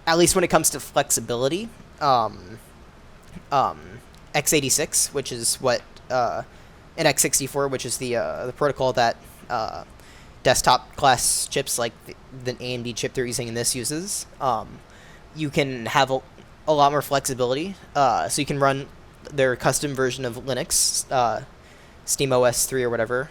at least when it comes to flexibility, x86, which is what and x64, which is the protocol that desktop class chips like the AMD chip they're using in this uses, you can have a lot more flexibility. So you can run their custom version of Linux, SteamOS 3 or whatever,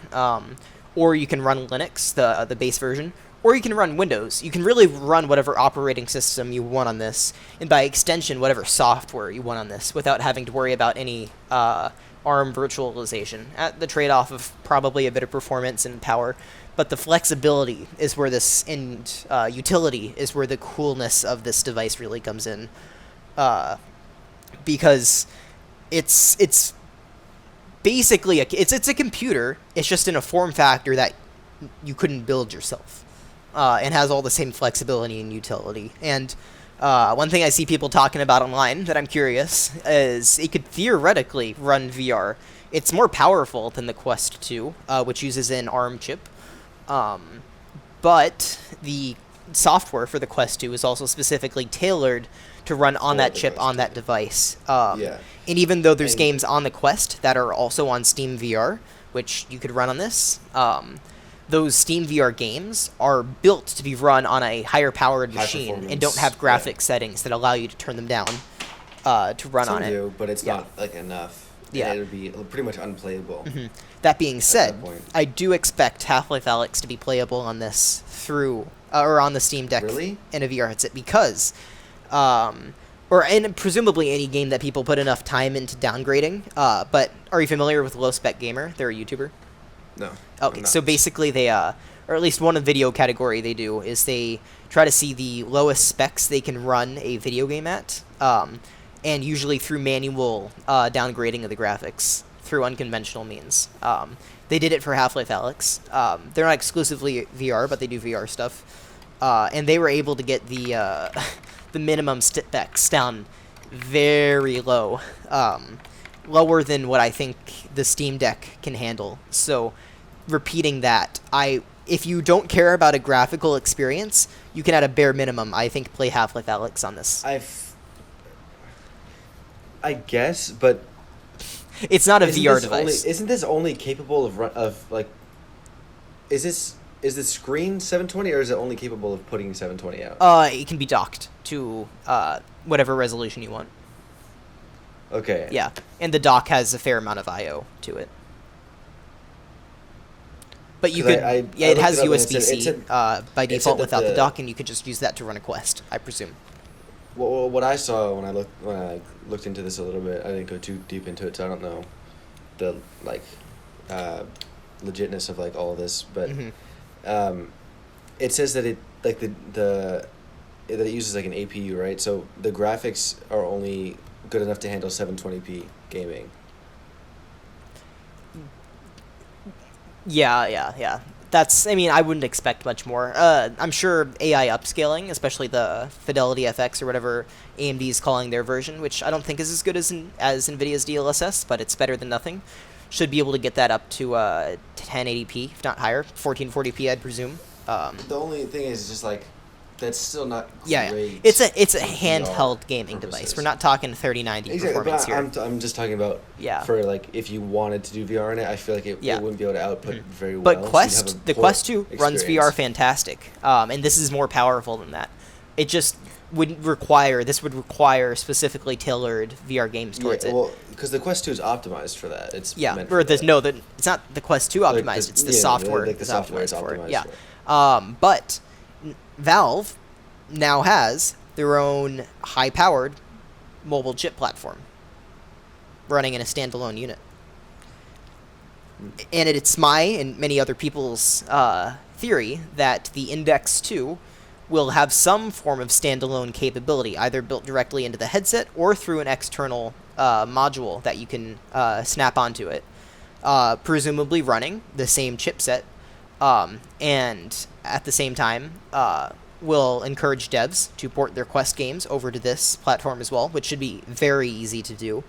or you can run Linux, the base version, or you can run Windows. You can really run whatever operating system you want on this, and by extension, whatever software you want on this, without having to worry about any ARM virtualization, at the trade-off of probably a bit of performance and power. But the flexibility is where this, and utility is where the coolness of this device really comes in, because it's basically it's a computer. It's just in a form factor that you couldn't build yourself, and has all the same flexibility and utility. And one thing I see people talking about online that I'm curious is it could theoretically run VR. It's more powerful than the Quest 2, which uses an ARM chip. But the software for the Quest 2 is also specifically tailored to run on that chip on that device. Yeah. And even though there's games on the Quest that are also on Steam VR, which you could run on this, those Steam VR games are built to be run on a higher powered machine and don't have graphic settings that allow you to turn them down to run on it. Some do, but it's not like enough. Yeah. It would be pretty much unplayable. Mm-hmm. That being said, point. I do expect Half-Life Alyx to be playable on this through or on the Steam Deck Really? in a VR headset because, and presumably any game that people put enough time into downgrading. But are you familiar with Low Spec Gamer? They're a YouTuber. No. Okay, so basically they, or at least one of the video category they do is they try to see the lowest specs they can run a video game at, and usually through manual downgrading of the graphics through unconventional means. They did it for Half-Life Alyx. They're not exclusively VR, but they do VR stuff. And they were able to get the the minimum specs down very low, lower than what I think the Steam Deck can handle. So, repeating that, if you don't care about a graphical experience, you can at a bare minimum, I think, play Half-Life Alyx on this. I guess, but it's not a VR device. Isn't this only capable is the screen 720 or is it only capable of putting 720 out? It can be docked to whatever resolution you want. Okay. Yeah, and the dock has a fair amount of I/O to it. But you 'Cause could, yeah, I it looked has it up and USB-C by it said default that without the dock, and you could just use that to run a Quest, I presume. what I saw when I looked into this a little bit, I didn't go too deep into it, so I don't know the like uh, legitness of like all of this, but Hmm. it says that it like the that it uses like an APU, right? So the graphics are only good enough to handle 720p gaming. Yeah. That's, I mean, I wouldn't expect much more. I'm sure AI upscaling, especially the Fidelity FX or whatever AMD's calling their version, which I don't think is as good as NVIDIA's DLSS, but it's better than nothing, should be able to get that up to 1080p, if not higher, 1440p, I'd presume. The only thing is just like that's still not Yeah, great. it's a for handheld VR gaming purposes. device. We're not talking 3090 Exactly, performance but here. I'm just talking about Yeah. for like if you wanted to do VR in it, I feel like it Yeah. wouldn't be able to output very well. But so you'd have Quest, a the poor Quest 2 runs VR experience. fantastic, and this is more powerful than that. It just would require specifically tailored VR games towards Yeah, it. well, because the Quest 2 is optimized for that. It's Yeah, meant or for there's that. no, it's not the Quest 2 Like optimized. the- It's the yeah, software like the that's software is optimized for it. optimized Yeah, for it. but Valve now has their own high-powered mobile chip platform running in a standalone unit. And it's my and many other people's theory that the Index 2 will have some form of standalone capability, either built directly into the headset or through an external module that you can snap onto it, presumably running the same chipset, and at the same time will encourage devs to port their Quest games over to this platform as well, which should be very easy to do.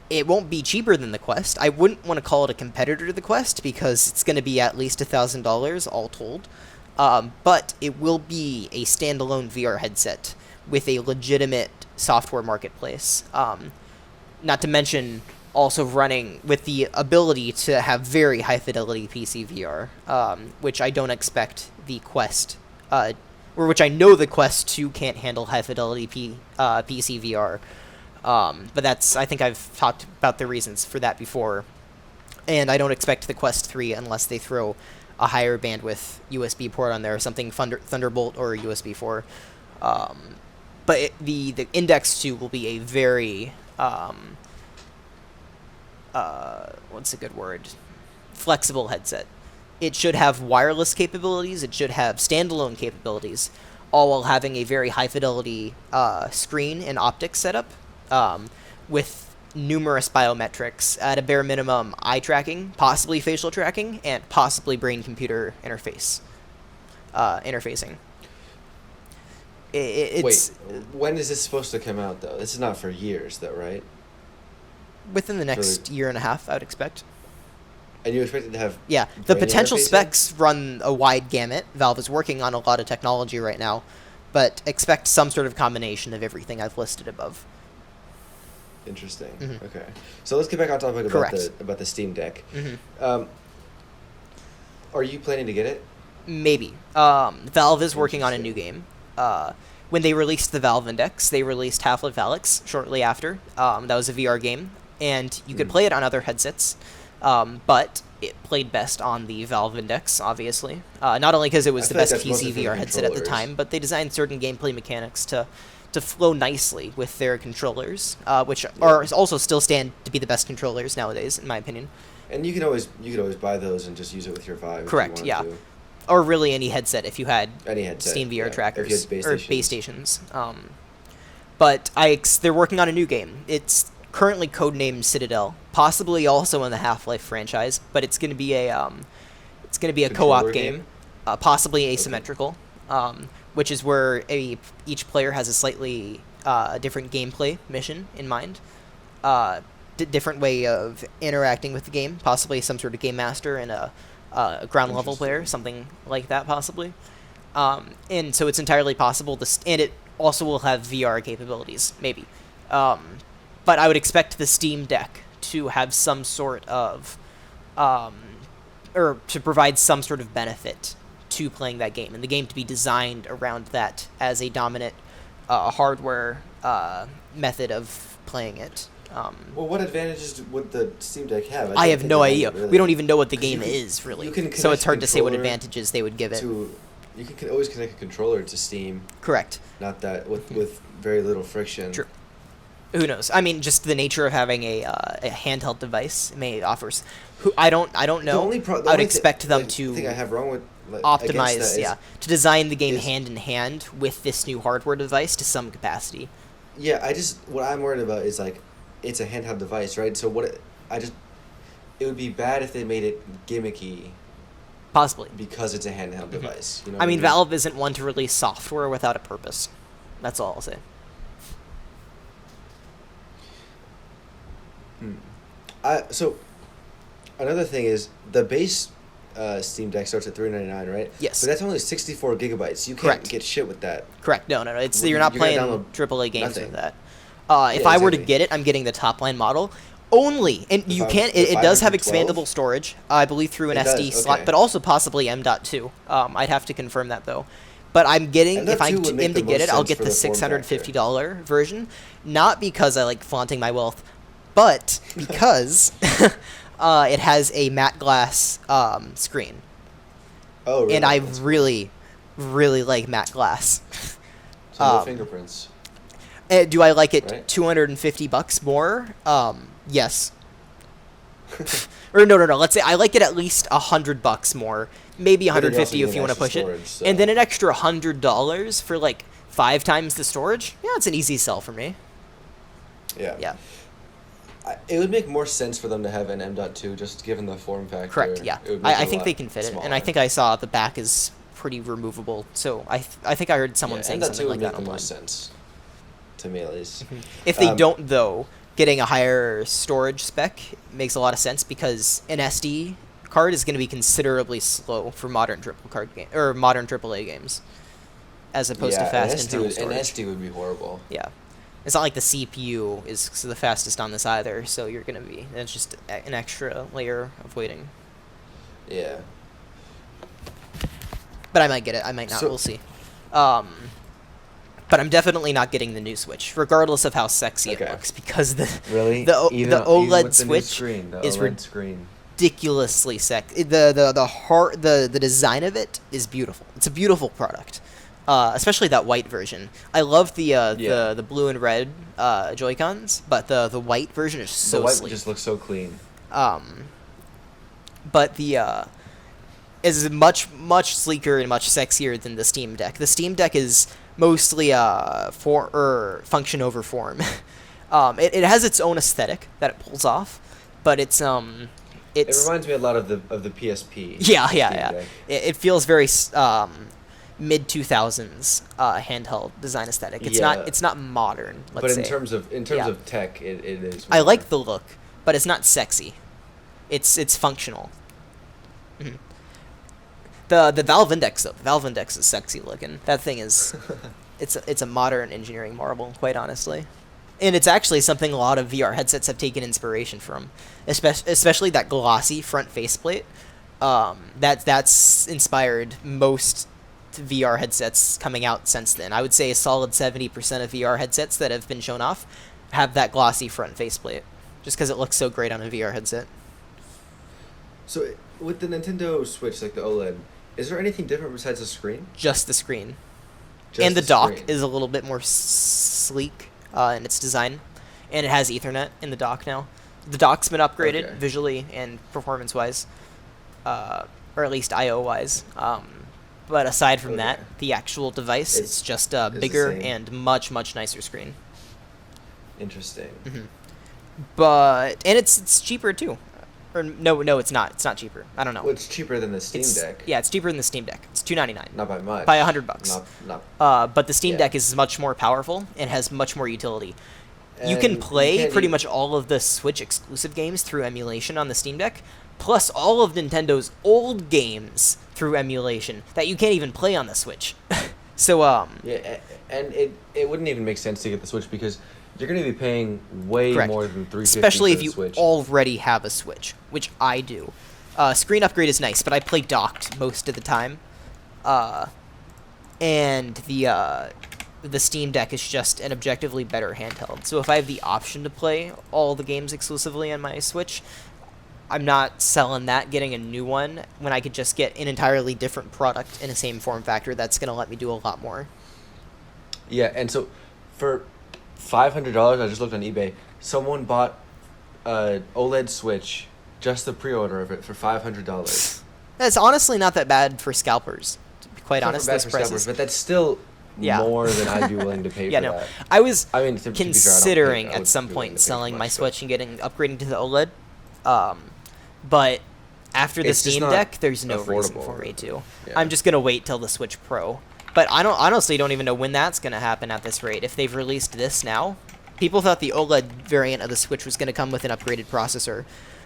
It won't be cheaper than the Quest. I wouldn't want to call it a competitor to the Quest because it's going to be at least $1,000 all told. But it will be a standalone VR headset with a legitimate software marketplace. Not to mention also running with the ability to have very high fidelity PC VR, which I don't expect the Quest, or which I know the Quest 2 can't handle high fidelity PC VR. But I think I've talked about the reasons for that before. And I don't expect the Quest 3 unless they throw a higher bandwidth USB port on there, something Thunderbolt or USB 4. But the Index 2 will be a very, what's a good word? Flexible headset. It should have wireless capabilities, it should have standalone capabilities, all while having a very high fidelity screen and optics setup, with numerous biometrics, at a bare minimum eye tracking, possibly facial tracking, and possibly brain-computer interfacing. It's Wait, when is this supposed to come out though? This is not for years though, right? within the next year and a half, I would expect. And you expect it to have Yeah, the brain potential interfacing? specs run a wide gamut. Valve is working on a lot of technology right now, but expect some sort of combination of everything I've listed above. Interesting. Mhm. Okay, so let's get back on topic Correct. about the Steam Deck. Hmm. Are you planning to get it? Maybe. Valve is working on a new game. When they released the Valve Index, they released Half-Life Alyx shortly after. That was a VR game, and you could play it on other headsets, but it played best on the Valve Index, obviously. Not only because it was I the feel like best that's mostly PC for the VR headset at the controllers. time, but they designed certain gameplay mechanics to flow nicely with their controllers, which are also still stand to be the best controllers nowadays, in my opinion. And you could always buy those and just use it with your Vive. Correct, If you yeah. wanted Or really any headset if you had Any headset, Steam VR yeah. If you trackers had base or stations. base stations. But they're working on a new game. It's currently codenamed Citadel, possibly also in the Half-Life franchise, but it's going to be a co-op Controller game, game? Possibly asymmetrical, which is where each player has a slightly different gameplay mission in mind. Different way of interacting with the game, possibly some sort of game master and a ground level player, Interesting. something like that, possibly. And so it's entirely possible and it also will have VR capabilities, maybe. But I would expect the Steam Deck to have some sort of, or to provide some sort of benefit to playing that game, and the game to be designed around that as a dominant hardware method of playing it. Well, what advantages would the Steam Deck have? I don't have think no of any, idea. really. We don't even know what the 'Cause game is, really. you can So it's connect hard the to say what controller advantages they would give it. You can always connect a controller to Steam. Correct. Not that with very little friction. True. Who knows? I mean, just the nature of having a handheld device may offers. I don't know. I would expect them to thing I have wrong with optimize, to design the game is- hand in hand with this new hardware device to some capacity. Yeah, what I'm worried about is like, it's a handheld device, right? So it would be bad if they made it gimmicky Possibly. because it's a handheld device. You know I what mean, Valve isn't one to release software without a purpose. That's all I'll say. So another thing is the base Steam Deck starts at $399, right? Yes. But that's only 64 gigabytes. You can't Correct. get shit with that. Correct. No. It's Well, you're not you're gonna playing download AAA games nothing. with that. Yeah, If I were to exactly. get it, I'm getting the top line model. Only, and The you five- can't. the It does have 512? expandable storage, I believe, through an It SD does, slot, okay. but also possibly M.2. I'd have to confirm that though. But I'm getting, if I M.2 would make am to the get most it, I'll sense get for the the form $650 version, not because I like flaunting my wealth, but because it has a matte glass screen, Oh, really? and I That's- really, really like matte glass. so no um, fingerprints. Do I like it Right. $250 more? Yes. Or no. Let's say I like it at least $100 more, maybe But then you 150 also if get you want to extra push storage, it, so- and then an extra $100 for like 5 times the storage. Yeah, it's an easy sell for me. Yeah. Yeah, It would make more sense for them to have an M.2 just given the form factor. correct. Yeah, It would make I it a think lot they can fit it, and I smaller. think I saw the back is pretty removable. So I think I heard someone Yeah, saying M.2 something like would that make the online. most sense, to me at least. If they Um, don't, though, getting a higher storage spec makes a lot of sense because an SD card is going to be considerably slow for modern modern AAA games, as opposed to fast internal an storage. SD would be horrible. Yeah, it's not like the CPU is the fastest on this either, so you're going to be. It's just an extra layer of waiting. Yeah. But I might get it. I might not. So- We'll see. But I'm definitely not getting the new Switch, regardless of how sexy Okay. it looks, because the Really? the Even OLED with the new Switch screen, the is OLED screen. ridiculously sexy. The design of it is beautiful. It's a beautiful product, especially that white version. I love Yeah. the blue and red Joy-Cons, but the white version is so the white sleek. just looks so clean. But the is much sleeker and much sexier than the Steam Deck. The Steam Deck is mostly function over form. It has its own aesthetic that it pulls off, but It reminds me a lot of the PSP. yeah. Steam Deck. It feels very mid 2000s handheld design aesthetic. It's Yeah. not modern. Let's But say. in terms of Yeah. tech, it is. I more- like the look, but it's not sexy. It's functional. Mhm. The Valve Index though. The Valve Index is sexy looking. That thing is it's a modern engineering marvel, quite honestly. And it's actually something a lot of VR headsets have taken inspiration from, especially that glossy front faceplate. That's inspired most VR headsets coming out since then. I would say a solid 70% of VR headsets that have been shown off have that glossy front faceplate, just because it looks so great on a VR headset. So with the Nintendo Switch, like the OLED, is there anything different besides the screen? Just the screen. Just And the dock screen. is a little bit more sleek in its design, and it has Ethernet in the dock now. The dock's been upgraded Okay. visually and performance-wise, or at least I/O-wise. But aside from that, Okay. the actual device It's- is just a the bigger same. and much nicer screen. Interesting. And it's cheaper too. Or no, it's not. It's not cheaper. I don't know. Well, it's cheaper than the Steam Deck. Yeah, it's cheaper than the Steam Deck. It's $299. Not by much. By $100. Not. But the Steam Yeah. Deck is much more powerful and has much more utility. You can And play can't pretty e- much all of the Switch exclusive games through emulation on the Steam Deck, plus all of Nintendo's old games through emulation that you can't even play on the Switch. So Yeah, and it wouldn't even make sense to get the Switch because you're going to be paying way correct. more than $350 Especially for if the you Switch. already have a Switch, which I do. Screen upgrade is nice, but I play docked most of the time. And the Steam Deck is just an objectively better handheld. So if I have the option to play all the games exclusively on my Switch, I'm not selling that, getting a new one, when I could just get an entirely different product in the same form factor that's going to let me do a lot more. Yeah, and so for $500, I just looked on eBay, someone bought a OLED Switch, just the pre-order of it, for $500. That's honestly not that bad for scalpers, to be quite It's not honest, bad those for prices. scalpers, but that's still more than I'd be willing to pay Yeah, for no. that. I was I mean, to be fair, I don't considering I at would some be willing point to pay selling for my much, Switch and upgrading to the OLED. But after the It's just Steam not Deck, there's no reason affordable, for me to. yeah. I'm just gonna wait till the Switch Pro. But I honestly don't even know when that's gonna happen at this rate. If they've released this now, people thought the OLED variant of the Switch was gonna come with an upgraded processor.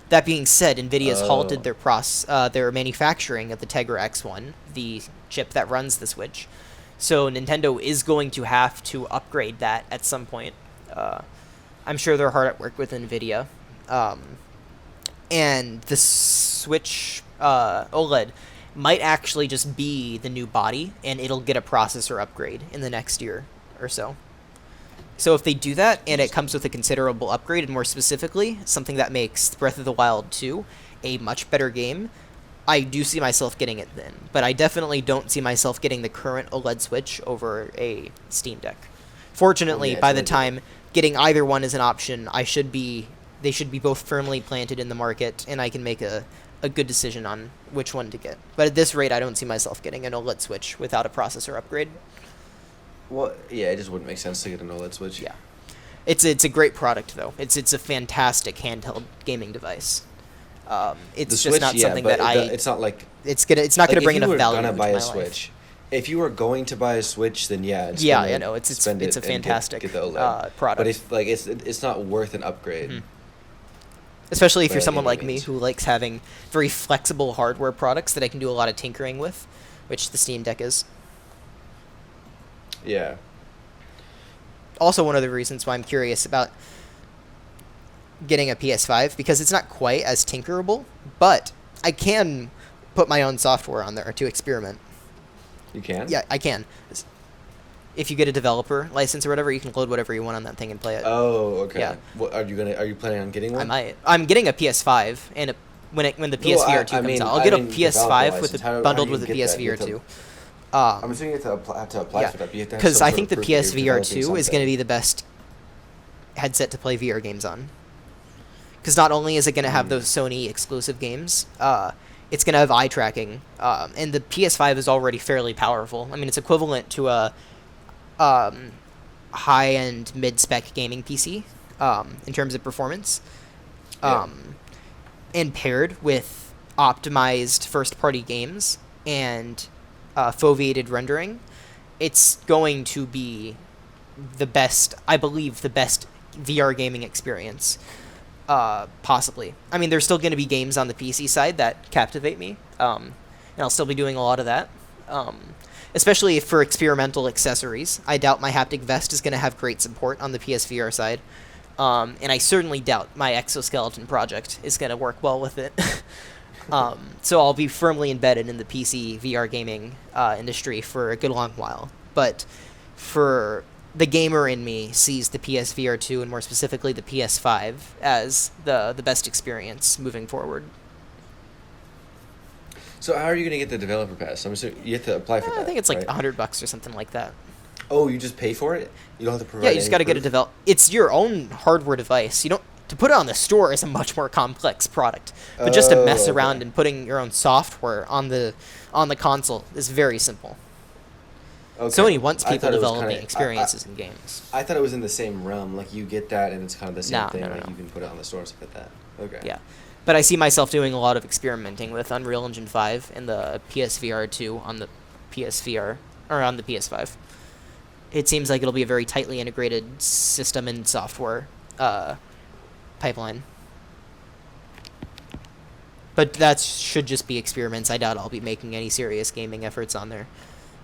That being said, Nvidia's halted their manufacturing of the Tegra X1, the chip that runs the Switch. So Nintendo is going to have to upgrade that at some point. I'm sure they're hard at work with Nvidia. And the Switch OLED might actually just be the new body, and it'll get a processor upgrade in the next year or so. So if they do that, and it comes with a considerable upgrade, and more specifically, something that makes Breath of the Wild 2 a much better game, I do see myself getting it then. But I definitely don't see myself getting the current OLED Switch over a Steam Deck. Fortunately, by the time getting either one is an option, they should be both firmly planted in the market, and I can make a good decision on which one to get. But at this rate, I don't see myself getting an OLED Switch without a processor upgrade. Well, yeah, it just wouldn't make sense to get an OLED Switch. Yeah, it's a great product though. It's a fantastic handheld gaming device. It's just not something that it's not like it's not gonna bring enough value to into buy my a Switch. life. If you were going to buy a Switch, then I know it's a fantastic get the OLED. product. But if like it's not worth an upgrade. Mm-hmm. Especially if you're by someone any like me means. who likes having very flexible hardware products that I can do a lot of tinkering with, which the Steam Deck is. Yeah. Also, one of the reasons why I'm curious about getting a PS5, because it's not quite as tinkerable, but I can put my own software on there to experiment. You can? Yeah, I can. If you get a developer license or whatever, you can load whatever you want on that thing and play it. Oh, okay. Yeah. What, are you planning on getting one? I might. I'm getting a PS5, and when the PSVR 2 comes out, I'll get a PS5 with bundled with a PSVR 2. I'm assuming you have to apply for that. Because I think the PSVR 2 is going to be the best headset to play VR games on. Because not only is it going to have those Sony exclusive games, it's going to have eye tracking, and the PS5 is already fairly powerful. I mean, it's equivalent to a high-end mid-spec gaming PC in terms of performance, and paired with optimized first-party games and foveated rendering, it's going to be the best, I believe, the best VR gaming experience, possibly. I mean, there's still going to be games on the PC side that captivate me, and I'll still be doing a lot of that, especially for experimental accessories. I doubt my haptic vest is going to have great support on the PSVR side, and I certainly doubt my exoskeleton project is going to work well with it. So I'll be firmly embedded in the PC VR gaming industry for a good long while. But for the gamer in me sees the PSVR 2 and more specifically the PS5 as the best experience moving forward. So how are you going to get the developer pass? I'm assuming you have to apply for that. I think it's like right? $100 or something like that. Oh, you just pay for it? You don't have to provide. Yeah, you just got to get a proof? It's your own hardware device. You don't. To put it on the store is a much more complex product. But just to mess around and putting your own software on the console is very simple. Okay. Sony wants I people thought it was developing kinda- experiences in games. I thought it was in the same realm. Like you get that, and it's kind of the same No, thing. no, Like no. you can put it on the store and stuff like that. Okay. Yeah. But I see myself doing a lot of experimenting with Unreal Engine 5 and the PSVR 2 on the PSVR, or on the PS5. It seems like it'll be a very tightly integrated system and software pipeline. But that should just be experiments. I doubt I'll be making any serious gaming efforts on there.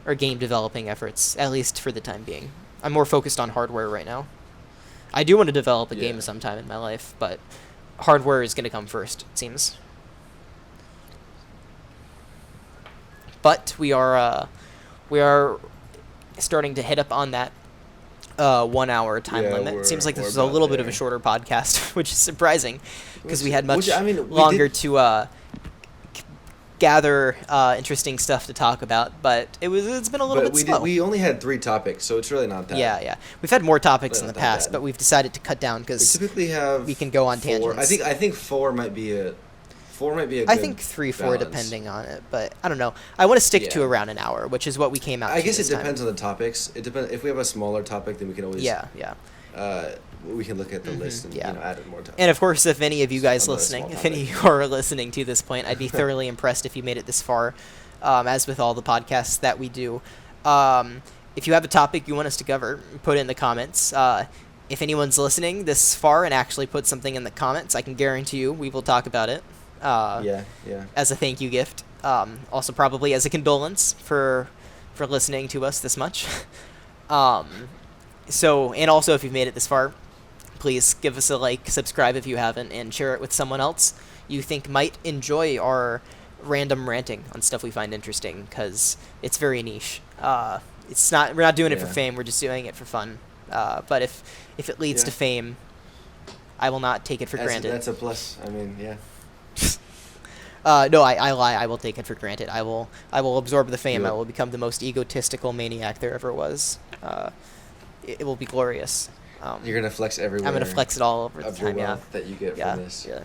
Or game developing efforts, at least for the time being. I'm more focused on hardware right now. I do want to develop a game sometime in my life, but hardware is going to come first, it seems. But we are starting to hit up on that 1 hour time Yeah, limit. It seems like this we're was a about little bit of a there. shorter podcast, which is surprising because we Which- had much which, I mean, we longer did- to gather interesting stuff to talk about. But it's been a little But bit slow. we only had 3 topics, so it's really not that. Yeah. We've had more topics in Not the that past, bad. but we've decided to cut down We because typically have. we can go on 4. tangents. I think 4 might be a. 4 might be a. I good think 3-4 balance. depending on it, but I don't know. I want to stick to Yeah. around an hour, which is what we came out. I to guess it this time. depends on the topics. It depends if we have a smaller topic, then we can always. Yeah. We can look at the list and yeah. add more time. And of course, if any of you guys Another listening, small if any of you are listening to this point, I'd be thoroughly impressed if you made it this far. As with all the podcasts that we do, if you have a topic you want us to cover, put it in the comments. If anyone's listening this far and actually put something in the comments, I can guarantee you we will talk about it. Yeah. As a thank you gift. Also probably as a condolence for listening to us this much. So, and also if you've made it this far, please give us a like, subscribe if you haven't, and share it with someone else you think might enjoy our random ranting on stuff we find interesting, because it's very niche. We're not doing it for Yeah. fame, we're just doing it for fun. But if it leads to fame, I will not take it for granted. That's a plus. I mean, yeah. No, I lie. I will take it for granted. I will absorb the fame. You I will. will become the most egotistical maniac there ever was. It will be glorious. You're gonna flex everywhere. I'm gonna flex it all over the of your time. Yeah. wealth that you get Yeah. from this. Yeah.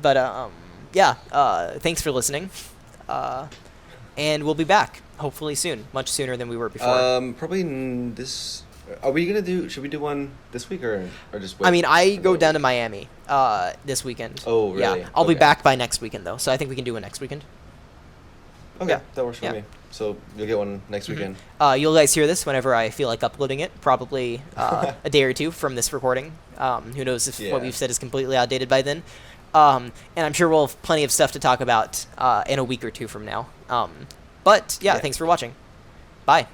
But yeah. Thanks for listening. And we'll be back hopefully soon, much sooner than we were before. Probably this. Are we gonna do? Should we do one this week or just? Wait I mean, I for go the down to week? Miami this weekend. Oh, really? Yeah, I'll be Okay. back by next weekend though, so I think we can do it next weekend. Okay, Yeah. that works for Yeah. me. So you'll get one next weekend. You'll guys hear this whenever I feel like uploading it, probably a day or two from this recording. Who knows if Yeah. what we've said is completely outdated by then. And I'm sure we'll have plenty of stuff to talk about in a week or two from now. But yeah, Yeah. thanks for watching. Bye.